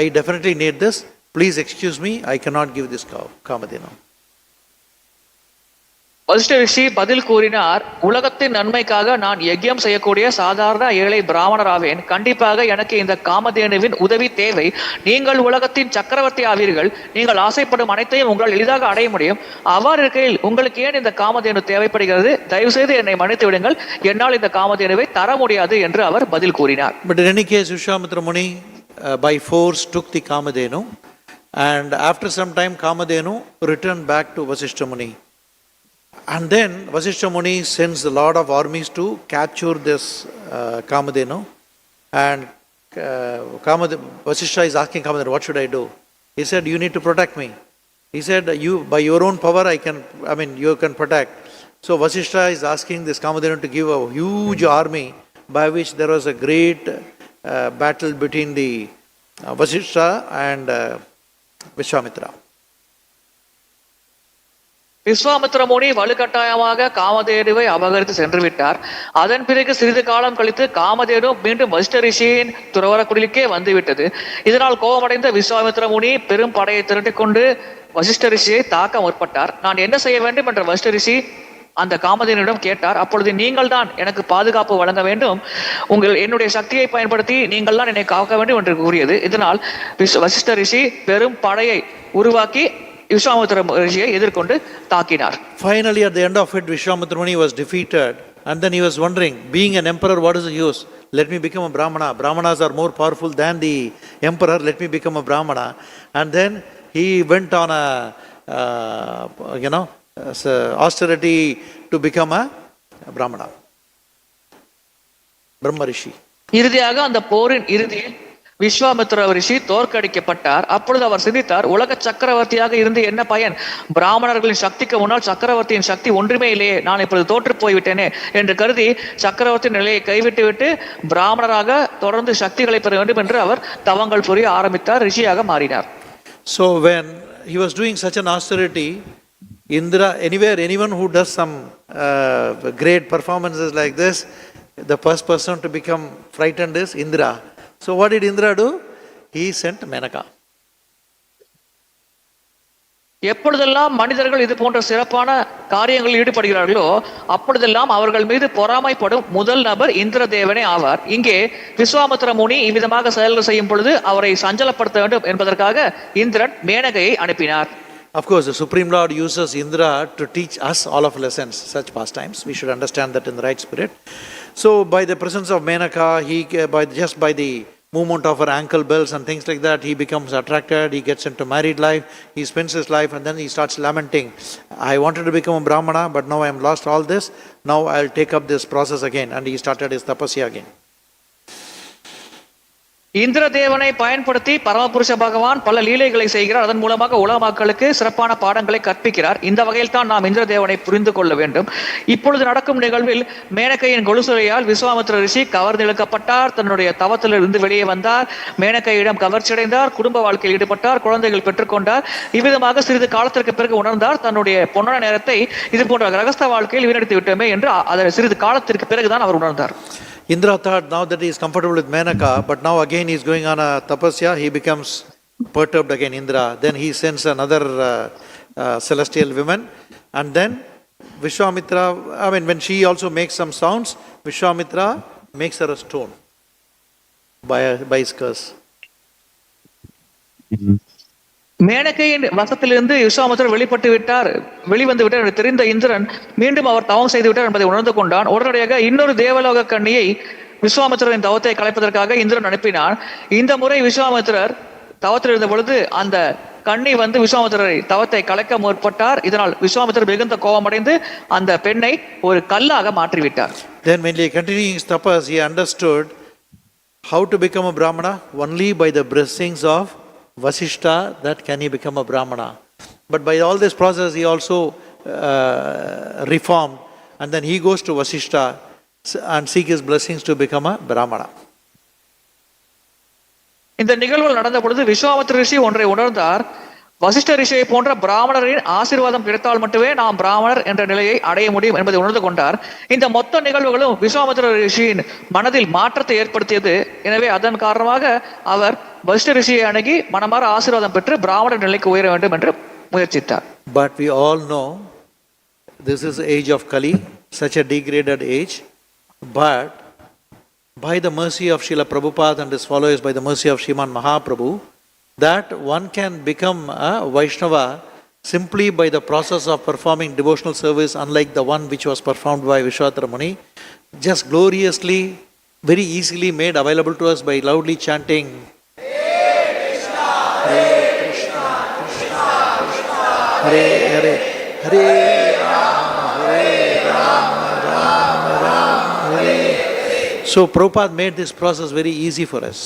I definitely need this. Please excuse me, I cannot give this Kamadhenu. Vasishta ரிஷி பதில் கூறினார், உலகத்தின் நன்மைக்காக நான் யஜ்யம் செய்யக்கூடிய சாதாரண ஏழை பிராமணர் ஆவேன். கண்டிப்பாக எனக்கு இந்த காமதேனுவின் உதவி தேவை. நீங்கள் உலகத்தின் சக்கரவர்த்தி ஆவீர்கள். நீங்கள் ஆசைப்படும் அனைத்தையும் உங்களால் எளிதாக அடைய முடியும். அவ்வாறு இருக்கையில் உங்களுக்கு ஏன் இந்த காமதேனு தேவைப்படுகிறது? தயவு செய்து என்னை மன்னித்து விடுங்கள், என்னால் இந்த காமதேனுவை தர முடியாது என்று அவர் பதில் கூறினார். But in any case, Vishwamitra Muni by force took the Kamadhenu, and after some time Kamadhenu returned back to Vasishtha Muni. And then Vasishtha Muni sends a lot of armies to capture this Kamadhenu. And Vasishtha is asking Kamadhenu, what should I do? He said, you need to protect me. He said, you by your own power you can protect. So Vasishtha is asking this Kamadhenu to give a huge army, by which there was a great battle between the Vasishtha and Vishwamitra. Vishwamitra முனி வலுக்கட்டாயமாக காமதேனுவை அபகரித்து சென்று விட்டார். அதன் பிறகு சிறிது காலம் கழித்து காமதேனு மீண்டும் வசிஷ்ட ரிஷியின் துறவரக்குடிலுக்கே வந்துவிட்டது. இதனால் கோபமடைந்த விஸ்வாமித்திர முனி பெரும் படையை திரட்டிக் கொண்டு வசிஷ்ட ரிஷியை தாக்க முற்பட்டார். நான் என்ன செய்ய வேண்டும் என்ற வசிஷ்ட ரிஷி அந்த காமதேனுவிடம் கேட்டார். அப்பொழுது நீங்கள் தான் எனக்கு பாதுகாப்பு வழங்க வேண்டும், என்னுடைய சக்தியை பயன்படுத்தி நீங்கள் தான் என்னை காக்க வேண்டும் என்று கூறியது. இதனால் வசிஷ்ட ரிஷி பெரும் படையை உருவாக்கி விஸ்வாமித்திர ரிஷியை எதிர்கொண்டு தாக்கினார். Finally, at the end of it, Vishwamitra Muni was defeated, and then he was wondering, being an emperor, what is the use? Let me become a brāhmana. Brāhmanas are more powerful than the emperor. Let me become a brāhmana. And then he went on a austerity to become a brāhmana, Brahma Rishi. இறுதியாக அந்த போரின் இறுதியில் விஸ்வாமித்திர ரிஷி தோற்கடிக்கப்பட்டார். அப்பொழுது அவர் சிந்தித்தார், உலக சக்கரவர்த்தியாக இருந்து என்ன பயன்? பிராமணர்களின் சக்திக்கு முன்னால் சக்கரவர்த்தியின் சக்தி ஒன்றுமே இல்லையே, நான் இப்பொழுது தோற்று போய்விட்டேனே என்று கருதி சக்கரவர்த்தியின் நிலையை கைவிட்டுவிட்டு பிராமணராக தொடர்ந்து சக்திகளை பெற வேண்டும் என்று அவர் தவங்கள் புரிய ஆரம்பித்தார், ரிஷியாக மாறினார். So when he was doing such an austerity, Indra, anyone who does some great performances like this, the first person to become frightened is Indra. So what did Indra do? He sent Menaka. எப்பொழுதெல்லாம் மனிதர்கள் இது போன்ற சிறப்பான காரியங்களில் ஈடுபடுகிறார்களோ அப்பொழுதெல்லாம் அவர்கள் மீது பொறாமைப்படும் முதல் நபர் இந்திர தேவனே ஆவார். இங்கே விஸ்வாமித்திர முனி இவ்விதமாக செயல்கள் செய்யும் பொழுது அவரை சஞ்சலப்படுத்த வேண்டும் என்பதற்காக இந்திரன் மேனகையை அனுப்பினார். Of course, the Supreme Lord uses Indra to teach us all of lessons, such pastimes. We should understand that in the right spirit. So by the presence of Menaka, just by the movement of her ankle bells and things like that, he becomes attracted, he gets into married life, he spends his life, and then he starts lamenting, I wanted to become a brahmana, but now I am lost all this, now I'll take up this process again. And he started his tapasya again. இந்திர தேவனை பயன்படுத்தி பரமபுருஷ பகவான் பல லீலைகளை செய்கிறார். அதன் மூலமாக உலக மக்களுக்கு சிறப்பான பாடங்களை கற்பிக்கிறார். இந்த வகையில் தான் நாம் இந்திர தேவனை புரிந்து கொள்ள வேண்டும். இப்பொழுது நடக்கும் நிகழ்வில் மேனகையின் கொலுசுரையால் விஸ்வாமித்திர ரிஷி கவர்ந்திழுக்கப்பட்டார், தன்னுடைய தவத்திலிருந்து வெளியே வந்தார், மேனகையிடம் கவர்ச்சியடைந்தார், குடும்ப வாழ்க்கையில் ஈடுபட்டார், குழந்தைகள் பெற்றுக்கொண்டார். இவ்விதமாக சிறிது காலத்திற்கு பிறகு உணர்ந்தார், தன்னுடைய பொன்னான நேரத்தை இது போன்ற கிரகஸ்த வாழ்க்கையில் வீணடித்து விட்டோமே என்று அதை சிறிது காலத்திற்கு பிறகுதான் அவர் உணர்ந்தார். Indra thought now that he is comfortable with Menaka, but now again he is going on a tapasya, he becomes perturbed again, Indra. Then he sends another celestial woman, and then Vishwamitra, when she also makes some sounds, Vishwamitra makes her a stone by his curse. மேனகையின் வசத்திலிருந்து விஸ்வாமித்திரர் வெளிவந்து விட்டார் என்று தெரிந்த இந்திரன் மீண்டும் அவர் தவம் செய்து விட்டார் என்பதை உணர்ந்து கொண்டான். உடனடியாக இன்னொரு தேவலோக கன்னியை விஸ்வாமித்திரரின் தவத்தை கலைப்பதற்காக இந்திரன் அனுப்பினான். இந்த முறை விஸ்வாமித்திரர் தவத்தில் இருந்த பொழுது அந்த கண்ணி விஸ்வாமித்திரரை தவத்தை கலைக்க முற்பட்டார். இதனால் விஸ்வாமித்திரர் மிகுந்த கோபமடைந்து அந்த பெண்ணை ஒரு கல்லாக மாற்றிவிட்டார். Then when he continuing his tapas, he understood how to become a brahmana only by the blessings of Vasishta, that can he become a brahmana. But by all this process he also reformed, and then he goes to Vasishta and seek his blessings to become a brahmana. இந்த நிகழ்வுகள் நடந்த பொழுது விஸ்வாமித்திர ரிஷி ஒன்றை உணர்ந்தார். வசிஷ்ட ரிஷியை போன்ற பிராமணரின் ஆசீர்வாதம் கிடைத்தால் மட்டுமே நாம் பிராமணர் என்ற நிலையை அடைய முடியும் என்பதை உணர்ந்து கொண்டார். இந்த மொத்த நிகழ்வுகளும் விஸ்வாமித்திர ரிஷியின் மனதில் மாற்றத்தை ஏற்படுத்தியது. எனவே அதன் காரணமாக அவர் வசிஷ்ட ரிஷியை அணுகி மனமார ஆசீர்வாதம் பெற்று பிராமணர் நிலைக்கு உயர வேண்டும் என்று முயற்சித்தார். But we all know this is the age of Kali, such a degraded age. But by the mercy of Srila Prabhupada and his followers, by the mercy of Sriman Mahaprabhu, that one can become a Vaishnava simply by the process of performing devotional service, unlike the one which was performed by Vishwamitra Muni, just gloriously, very easily made available to us by loudly chanting Hare Krishna, Hare Krishna, Krishna Krishna, Hare Hare, Hare Rama, Hare Rama, Rama Rama, Hare Hare. So Prabhupada made this process very easy for us.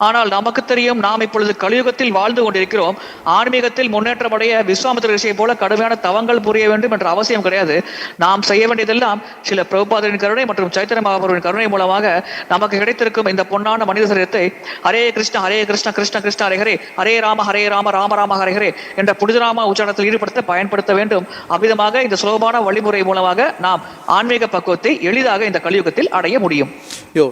ஆனால் நமக்கு தெரியும், நாம் இப்பொழுது கலியுகத்தில் வாழ்ந்து கொண்டிருக்கிறோம். ஆன்மீகத்தில் முன்னேற்றம் அடைய விஸ்வாமித்திர ரிஷியை போல கடுமையான தவங்கள் புரிய வேண்டும் என்ற அவசியம் கிடையாது. நாம் செய்ய வேண்டியதெல்லாம் சில பிரபுபாதரின் கருணை மற்றும் சைத்தன்ய மகாபிரபுவின் கருணை மூலமாக நமக்கு கிடைத்திருக்கும் இந்த பொன்னான மனித சரீரத்தை ஹரே கிருஷ்ண ஹரே கிருஷ்ண கிருஷ்ண கிருஷ்ண ஹரே ஹரே, ஹரே ராம ராம ராம ஹரே ஹரே என்ற புனிதராம உச்சாரணத்தில் ஈடுபடுத்த பயன்படுத்த வேண்டும். அவ்விதமாக இந்த சுலபமான வழிமுறை மூலமாக நாம் ஆன்மீக பக்குவத்தை எளிதாக இந்த கலியுகத்தில் அடைய முடியும்.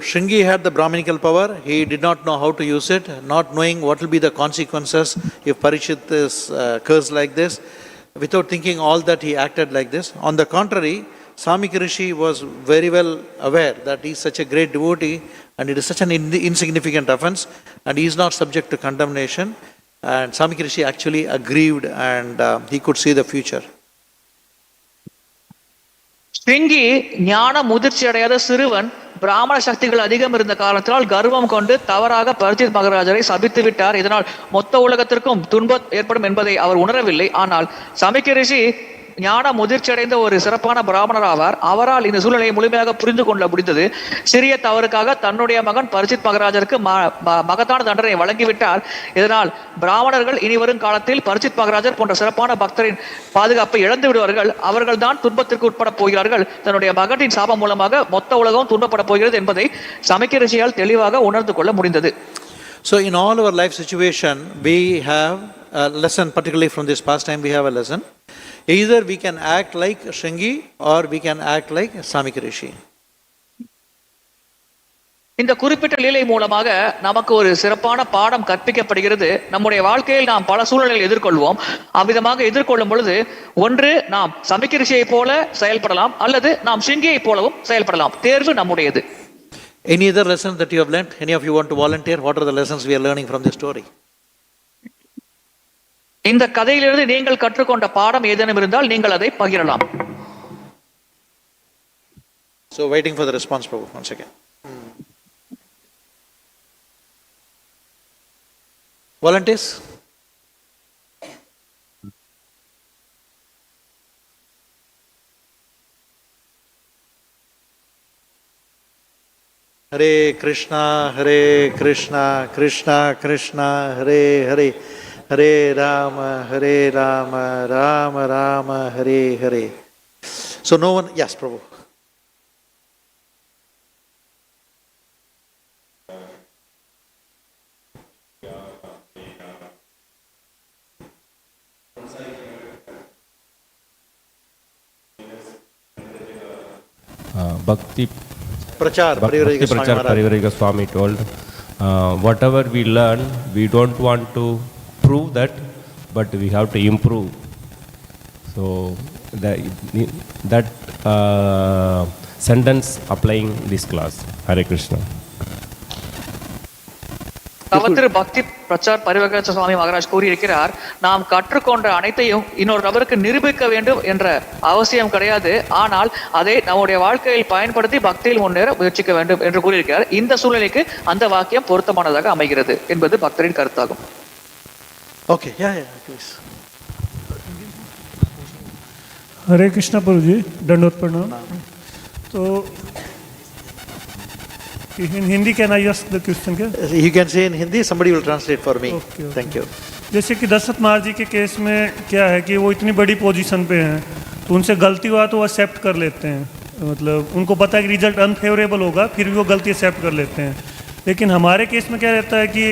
Shringi had the Brahminical power. He did not know how to use it, not knowing what will be the consequences if Parikshit is cursed like this. without thinking all that he acted like this. On the contrary, Śamīka Ṛṣi was very well aware that he is such a great devotee and it is such an insignificant offense and he is not subject to condemnation. And Śamīka Ṛṣi actually aggrieved and he could see the future. ஸ்ருங்கி ஞான முதிர்ச்சி அடையாத சிறுவன் பிராமண சக்திகள் அதிகம் இருந்த காரணத்தினால் கர்வம் கொண்டு தவறாக பரிச்சித் மகாராஜரை சபித்து விட்டார். இதனால் மொத்த உலகத்திற்கும் துன்பம் ஏற்படும் என்பதை அவர் உணரவில்லை. ஆனால் śamīka ṛṣi ஞான முதிர்ச்சி அடைந்த ஒரு சிறப்பான பிராமணர் ஆவார். அவரால் இந்த சூழ்நிலையை முழுமையாக புரிந்து கொள்ள முடிந்தது. சிறிய தவறுக்காக தன்னுடைய மகன் பரிச்சித் மகாராஜருக்கு மகத்தான தண்டனை வழங்கிவிட்டார். இதனால் பிராமணர்கள் இனி வரும் காலத்தில் பரிச்சித் மகாராஜர் போன்ற சிறப்பான பக்தரின் பாதுகாப்பை இழந்து விடுவார்கள். அவர்கள் தான் துன்பத்திற்கு உட்பட போகிறார்கள். தன்னுடைய மகனின் சாபம் மூலமாக மொத்த உலகம் துன்பப்பட போகிறது என்பதை śamīka ṛṣியால் தெளிவாக உணர்ந்து கொள்ள முடிந்தது. So in all our life situation, we have a lesson, particularly from this past time, we have a lesson. Either we can act like Śrīngi or we can act like śamīka ṛṣi. இந்த குறிப்பிட்ட லீலை மூலமாக நமக்கு ஒரு சிறப்பான பாடம் கற்பிக்கப்படுகிறது. நம்முடைய வாழ்க்கையில் நாம் பல சூழ்நிலைகளை எதிர்கொள்வோம். அவ்விதமாக எதிர்கொள்ளும் பொழுது ஒன்று நாம் śamīka ṛṣியை போல செயல்படலாம் அல்லது நாம் śrīngiயை போலவும் செயல்படலாம். தேர்வு நம்முடையது. Any other lesson that you have learned? Any of you want to volunteer? What are the lessons we are learning from this story? இந்த கதையிலிருந்து நீங்கள் கற்றுக்கொண்ட பாடம் ஏதேனும் இருந்தால் நீங்கள் அதை பகிரலாம். So waiting for the response, Prabhu. Once again. Volunteers? Hare Krishna, Hare Krishna, Krishna Krishna, Hare Hare. Hare Rama, Hare Rama, Rama Rama, Hare Hare. So no one, yes, Prabhu. Bhakti Prachar Parivarika Swami told, whatever we learn, we don't want to prove that, but we have to improve. So that sentence applying this class. Hare Krishna. தவத்திரு பக்தி பிரச்சார் பரிவர்க்க சுவாமி மகாராஜ் கூறியிருக்கிறார், நாம் கற்றுக்கொண்ட அனைத்தையும் இன்னொரு நபருக்கு நிரூபிக்க வேண்டும் என்ற அவசியம் கிடையாது. ஆனால் அதை நம்முடைய வாழ்க்கையில் பயன்படுத்தி பக்தியில் முன்னேற முயற்சிக்க வேண்டும் என்று கூறியிருக்கிறார். இந்த சூழ்நிலைக்கு அந்த வாக்கியம் பொருத்தமானதாக அமைகிறது என்பது பக்தரின் கருத்தாகும். Okay, yeah, please. हरे कृष्णा प्रभु जी, दंडवत प्रणाम. तो in Hindi can I ask the question? You can say in Hindi, somebody will translate for me. Okay. Thank you. जैसे कि दशरथ महाराज जी के केस में क्या है कि वो इतनी बड़ी पोजीशन पे हैं, तो उनसे गलती हुआ तो वो एक्सेप्ट कर लेते हैं. मतलब उनको पता है कि रिजल्ट अनफेवरेबल होगा, फिर भी वो गलती एक्सेप्ट कर लेते हैं. लेकिन हमारे केस में क्या रहता है कि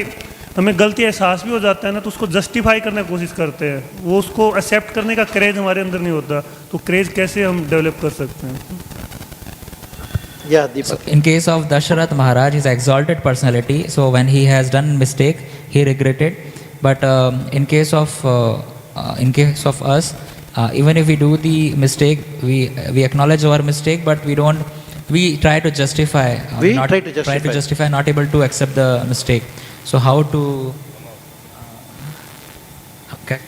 हमें गलती एहसास भी हो जाता है ना, तो उसको जस्टिफाई करने की कोशिश करते हैं. वो उसको एक्सेप्ट करने का क्रेज हमारे अंदर नहीं होता. तो क्रेज कैसे हम डेवलप कर सकते हैं? Yeah, Deepak. So in case of Dasharath Maharaj, his exalted personality, so when he has done mistake, he regretted. But in case of us, even if we do the mistake, we acknowledge our mistake, but we try to justify. Try to justify, not able to accept the mistake. So how to? Okay.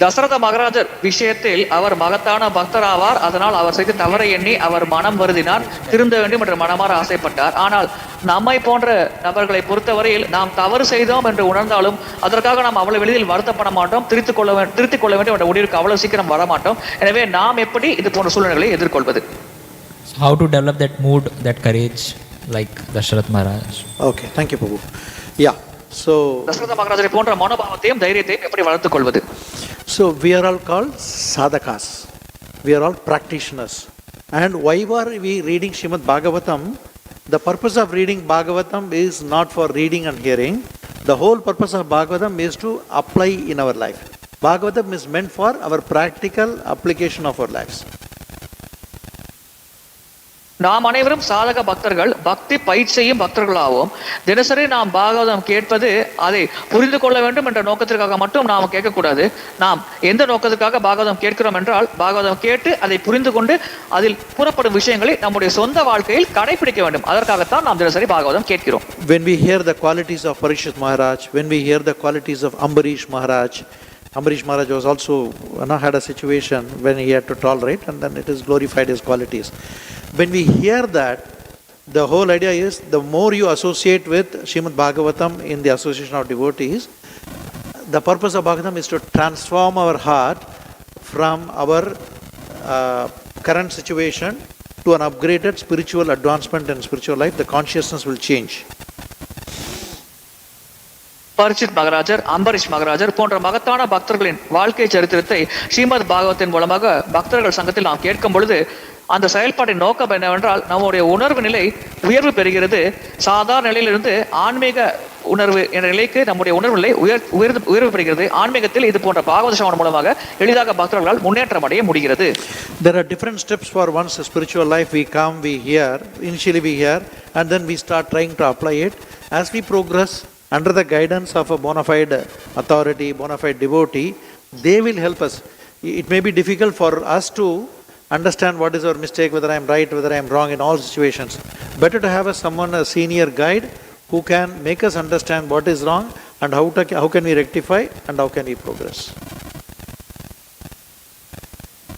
Dasaratha மகாராஜர் விஷயத்தில் அவர் மகத்தான பக்தர் ஆவார். அதனால் அவர் செய்த தவறை எண்ணி அவர் மனம் வருந்தினார், திருந்த வேண்டும் என்று மனமாற ஆசைப்பட்டார். ஆனால் நம்மை போன்ற நபர்களை பொறுத்தவரையில் நாம் தவறு செய்தோம் என்று உணர்ந்தாலும் அதற்காக நாம் அவ்வளவு எளிதில் வருத்தப்பட மாட்டோம், திருத்திக் கொள்ள வேண்டும் என்ற முடிவுக்கு அவ்வளவு சீக்கிரம் வர மாட்டோம். எனவே நாம் எப்படி இது போன்ற சூழ்நிலைகளை எதிர்கொள்வது? How to develop that mood, that courage, like Dasharath Maharaj? Okay, thank you, Prabhu. Yeah. So Dasaratha மகாராஜரை போன்ற மனோபாவத்தையும் தைரியத்தையும் எப்படி வளர்த்துக் கொள்வது? So we are all called sadhakas. We are all practitioners. And why are we reading Srimad Bhagavatam? The purpose of reading Bhagavatam is not for reading and hearing. The whole purpose of Bhagavatam is to apply in our life. Bhagavatam is meant for our practical application of our lives. நாம் அனைவரும் சாதக பக்தர்கள், பக்தி பயிற்சியும் பக்தர்களாகவும் தினசரி நாம் பாகவதம் கேட்பது அதை புரிந்து கொள்ள வேண்டும் என்ற நோக்கத்திற்காக மட்டும் நாம் கேட்கக்கூடாது. நாம் எந்த நோக்கத்திற்காக பாகவதம் கேட்கிறோம் என்றால் பாகவதம் கேட்டு அதை புரிந்து கொண்டு அதில் கூறப்படும் விஷயங்களை நம்முடைய சொந்த வாழ்க்கையில் கடைபிடிக்க வேண்டும். அதற்காகத்தான் நாம் தினசரி பாகவதம் கேட்கிறோம். When we hear the qualities of Parikshit Maharaj, when we hear the qualities of Ambarish Maharaj was also had a situation when he had to tolerate, and then it is glorified his qualities. When we hear that, the whole idea is the more you associate with Srimad Bhagavatam in the association of devotees, the purpose of Bhagavatam is to transform our heart from our current situation to an upgraded spiritual advancement in spiritual life. The consciousness will change. பரிச்சித் மகராஜர், Ambareesh மகராஜர் போன்ற மகத்தான பக்தர்களின் வாழ்க்கை சரித்திரத்தை ஸ்ரீமத் பாகவத்தின் மூலமாக பக்தர்கள் சங்கத்தில் நாம் கேட்கும் பொழுது அந்த செயல்பாட்டின் நோக்கம் என்னவென்றால் நம்முடைய உணர்வு நிலை உயர்வு பெறுகிறது. சாதாரண நிலையிலிருந்து ஆன்மீக உணர்வு என்ற நிலைக்கு நம்முடைய உணர்வு நிலை உயர்வு பெறுகிறது. ஆன்மீகத்தில் இது போன்ற பாகவத சிரவணம் மூலமாக எளிதாக பக்தர்களால் முன்னேற்றம் அடைய முடிகிறது. There are different steps for one's spiritual life. We come, we hear, initially we hear, and then we start trying to apply it. As we progress under the guidance of a bona fide authority, bona fide devotee, they will help us. It may be difficult for us to understand what is our mistake, whether I am right, whether I am wrong in all situations. Better to have a senior guide who can make us understand what is wrong and how can we rectify and how can we progress.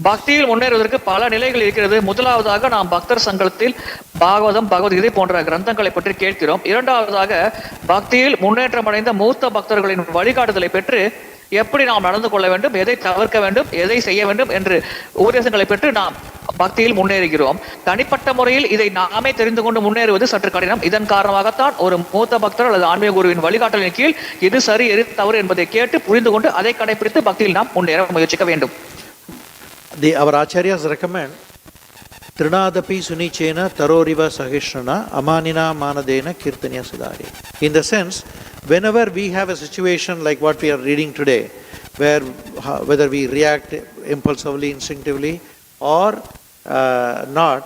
பக்தியில் முன்னேறுவதற்கு பல நிலைகள் இருக்கிறது. முதலாவதாக நாம் பக்தர் சங்கத்தில் பாகவதம், பகவத்கீதை போன்ற கிரந்தங்களை பற்றி கேட்கிறோம். இரண்டாவதாக பக்தியில் முன்னேற்றம் அடைந்த மூத்த பக்தர்களின் வழிகாட்டுதலை பெற்று எப்படி நாம் நடந்து கொள்ள வேண்டும், எதை தவிர்க்க வேண்டும், எதை செய்ய வேண்டும் என்று உபதேசங்களை பெற்று நாம் பக்தியில் முன்னேறுகிறோம். தனிப்பட்ட முறையில் இதை நாமே தெரிந்து கொண்டு முன்னேறுவது சற்று கடினம். இதன் காரணமாகத்தான் ஒரு மூத்த பக்தர் அல்லது ஆன்மீக குருவின் வழிகாட்டலின் கீழ் எது சரி எது தவறு என்பதை கேட்டு புரிந்து கொண்டு அதை கடைபிடித்து பக்தியில் நாம் முன்னேற முயற்சிக்க வேண்டும். Our acharyas recommend Trinadapi Sunichena Taroriva Sahishrana Amanina Manadena Kirtanya Siddhari. In the sense, whenever we have a situation like what we are reading today, where whether we react impulsively, instinctively or not,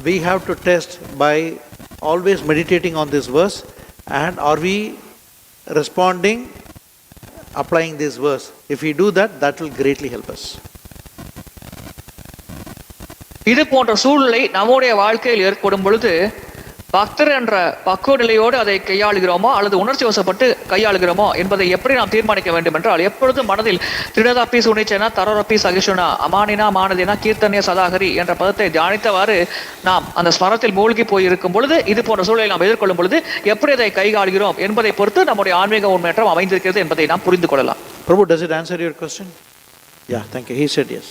we have to test by always meditating on this verse, and are we responding, applying this verse. If we do that, that will greatly help us. இது போன்ற சூழ்நிலை நம்முடைய வாழ்க்கையில் ஏற்படும் பொழுது பக்தர் என்ற பக்குவ நிலையோடு அதை கையாளுகிறோமோ அல்லது உணர்ச்சி வசப்பட்டு கையாளுகிறோமோ என்பதை எப்படி நாம் தீர்மானிக்க வேண்டும் என்றால், எப்பொழுதும் மனதில் திரிணதாப்பி சுனிச்சேனா தரோரப்பி சகிஷுனா அமானினா மானதினா கீர்த்தனிய சதாகரி என்ற பதத்தை தியானித்தவாறு நாம் அந்த ஸ்மரத்தில் மூழ்கி போயிருக்கும் பொழுது, இது போன்ற சூழலை நாம் எதிர்கொள்ளும் பொழுது எப்படி அதை கையாளுகிறோம் என்பதை பொறுத்து நம்முடைய ஆன்மீக முன்னேற்றம் அமைந்திருக்கிறது என்பதை நாம் புரிந்து கொள்ளலாம். Prabhu, does it answer your question? Yeah, thank you. He said yes.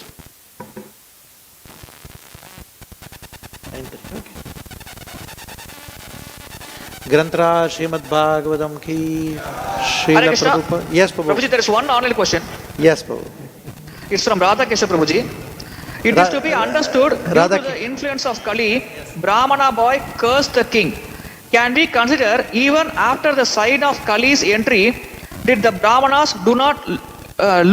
Grantra Srimad Bhagavatam ki Srila Prabhupada. Yes, Prabhu. Prabhuji, there is one online question. Yes, Prabhu. It's from Radha Kesha Prabhuji. It is to be understood due to the influence of Kali, Brahmana boy cursed the king. Can we consider even after the sign of Kali's entry, did the Brahmanas do not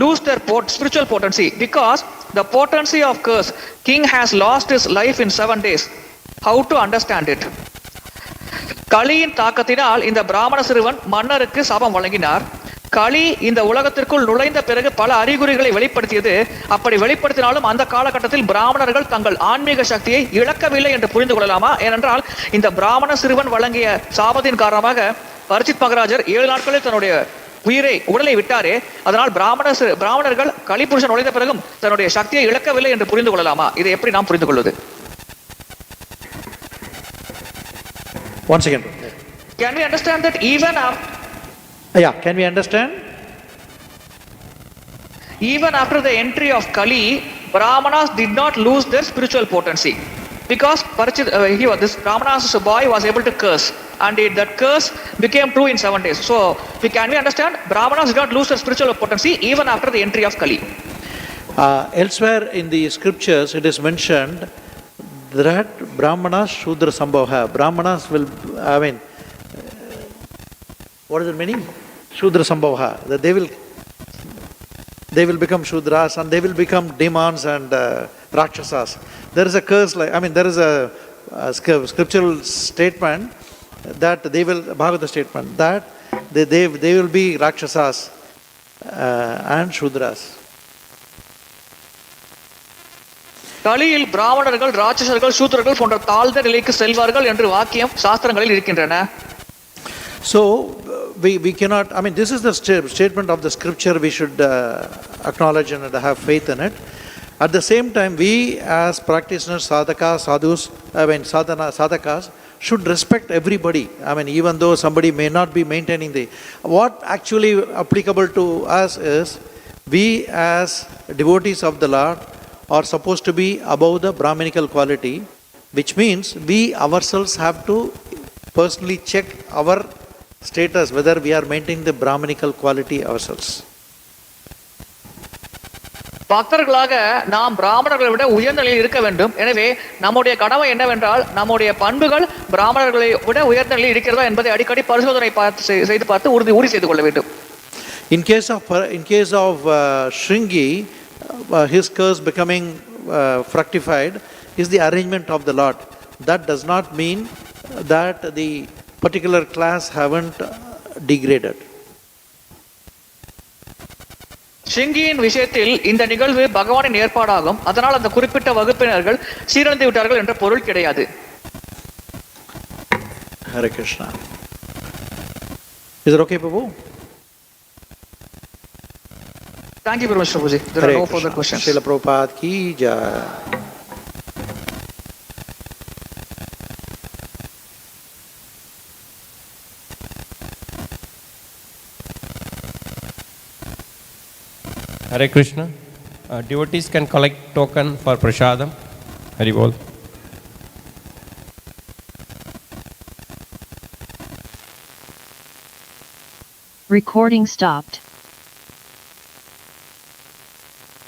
lose their spiritual potency? Because the potency of curse, king has lost his life in 7 days. How to understand it? கலியின் தாக்கத்தினால் இந்த பிராமண சிறுவன் மன்னருக்கு சாபம் வழங்கினார். களி இந்த உலகத்திற்குள் நுழைந்த பிறகு பல அறிகுறிகளை வெளிப்படுத்தியது. அப்படி வெளிப்படுத்தினாலும் அந்த காலகட்டத்தில் பிராமணர்கள் தங்கள் ஆன்மீக சக்தியை இழக்கவில்லை என்று புரிந்து கொள்ளலாமா? ஏனென்றால் இந்த பிராமண சிறுவன் வழங்கிய சாபத்தின் காரணமாக பரிச்சித் மகராஜர் 7 நாட்களில் தன்னுடைய உடலை விட்டாரே. அதனால் பிராமணர்கள் கலிபுருஷன் நுழைந்த பிறகும் தன்னுடைய சக்தியை இழக்கவில்லை என்று புரிந்து கொள்ளலாமா? இதை எப்படி நாம் புரிந்து கொள்வது? Once again. Can we understand that even after? Yeah, can we understand? Even after the entry of Kali, Brahmanas did not lose their spiritual potency. Because this Brahmana's boy was able to curse, and that curse became true in 7 days. So, can we understand? Brahmanas did not lose their spiritual potency even after the entry of Kali. Elsewhere in the scriptures, it is mentioned that Brahmanas Shudra Sambhava. Brahmanas will, what is the meaning? Shudra Sambhava. That they will become Shudras and they will become demons and Rakshasas. There is a curse, there is a scriptural statement that they will, Bhagavata statement, that they will be Rakshasas and Shudras. கலியில் பிராமணர்கள் ராட்சசர்கள் சூத்திரர்கள் போன்ற தாழ்ந்த நிலைக்கு செல்வார்கள் என்று வாக்கியம் சாஸ்திரங்களில் இருக்கின்றன. So we cannot, I mean, this is the statement of the scripture. We should acknowledge and have faith in it. At the same time, we as practitioners, sadhakas, sadhus, sadhakas, should respect everybody. I mean, even though somebody may not be maintaining what actually applicable to us is, we as devotees of the Lord are supposed to be above the Brahmanical quality, which means we ourselves have to personally check our status, whether we are maintaining the Brahmanical quality ourselves. பக்தர்களாக நாம் பிராமணர்களை விட உயர்நிலையில் இருக்க வேண்டும். எனவே நம்முடைய கடமை என்னவென்றால் நம்முடைய பண்புகள் பிராமணர்களை விட உயர்ந்த நிலையில் இருக்கிறதா என்பதை அடிக்கடி பரிசோதனை செய்து பார்த்து உறுதி செய்து கொள்ள வேண்டும். In case of Shringi, his curse becoming fructified is the arrangement of the Lord. That does not mean that the particular class haven't degraded. ஷிங்கியின் விஷயத்தில் இந்த நிகழ்வு பகவானின் ஏற்பாடாகும். அதனால் அந்த குறிப்பிட்ட வகுப்பினர்கள் சீரழிந்து விட்டார்கள் என்ற பொருள் கிடையாது. Hare Krishna. Is it okay, Prabhu? Thank you very much, Prabhuji. There are no further questions. Srila Prabhupada ki jai. Hare Krishna. Devotees can collect token for prasadam. Hari Bol. Recording stopped.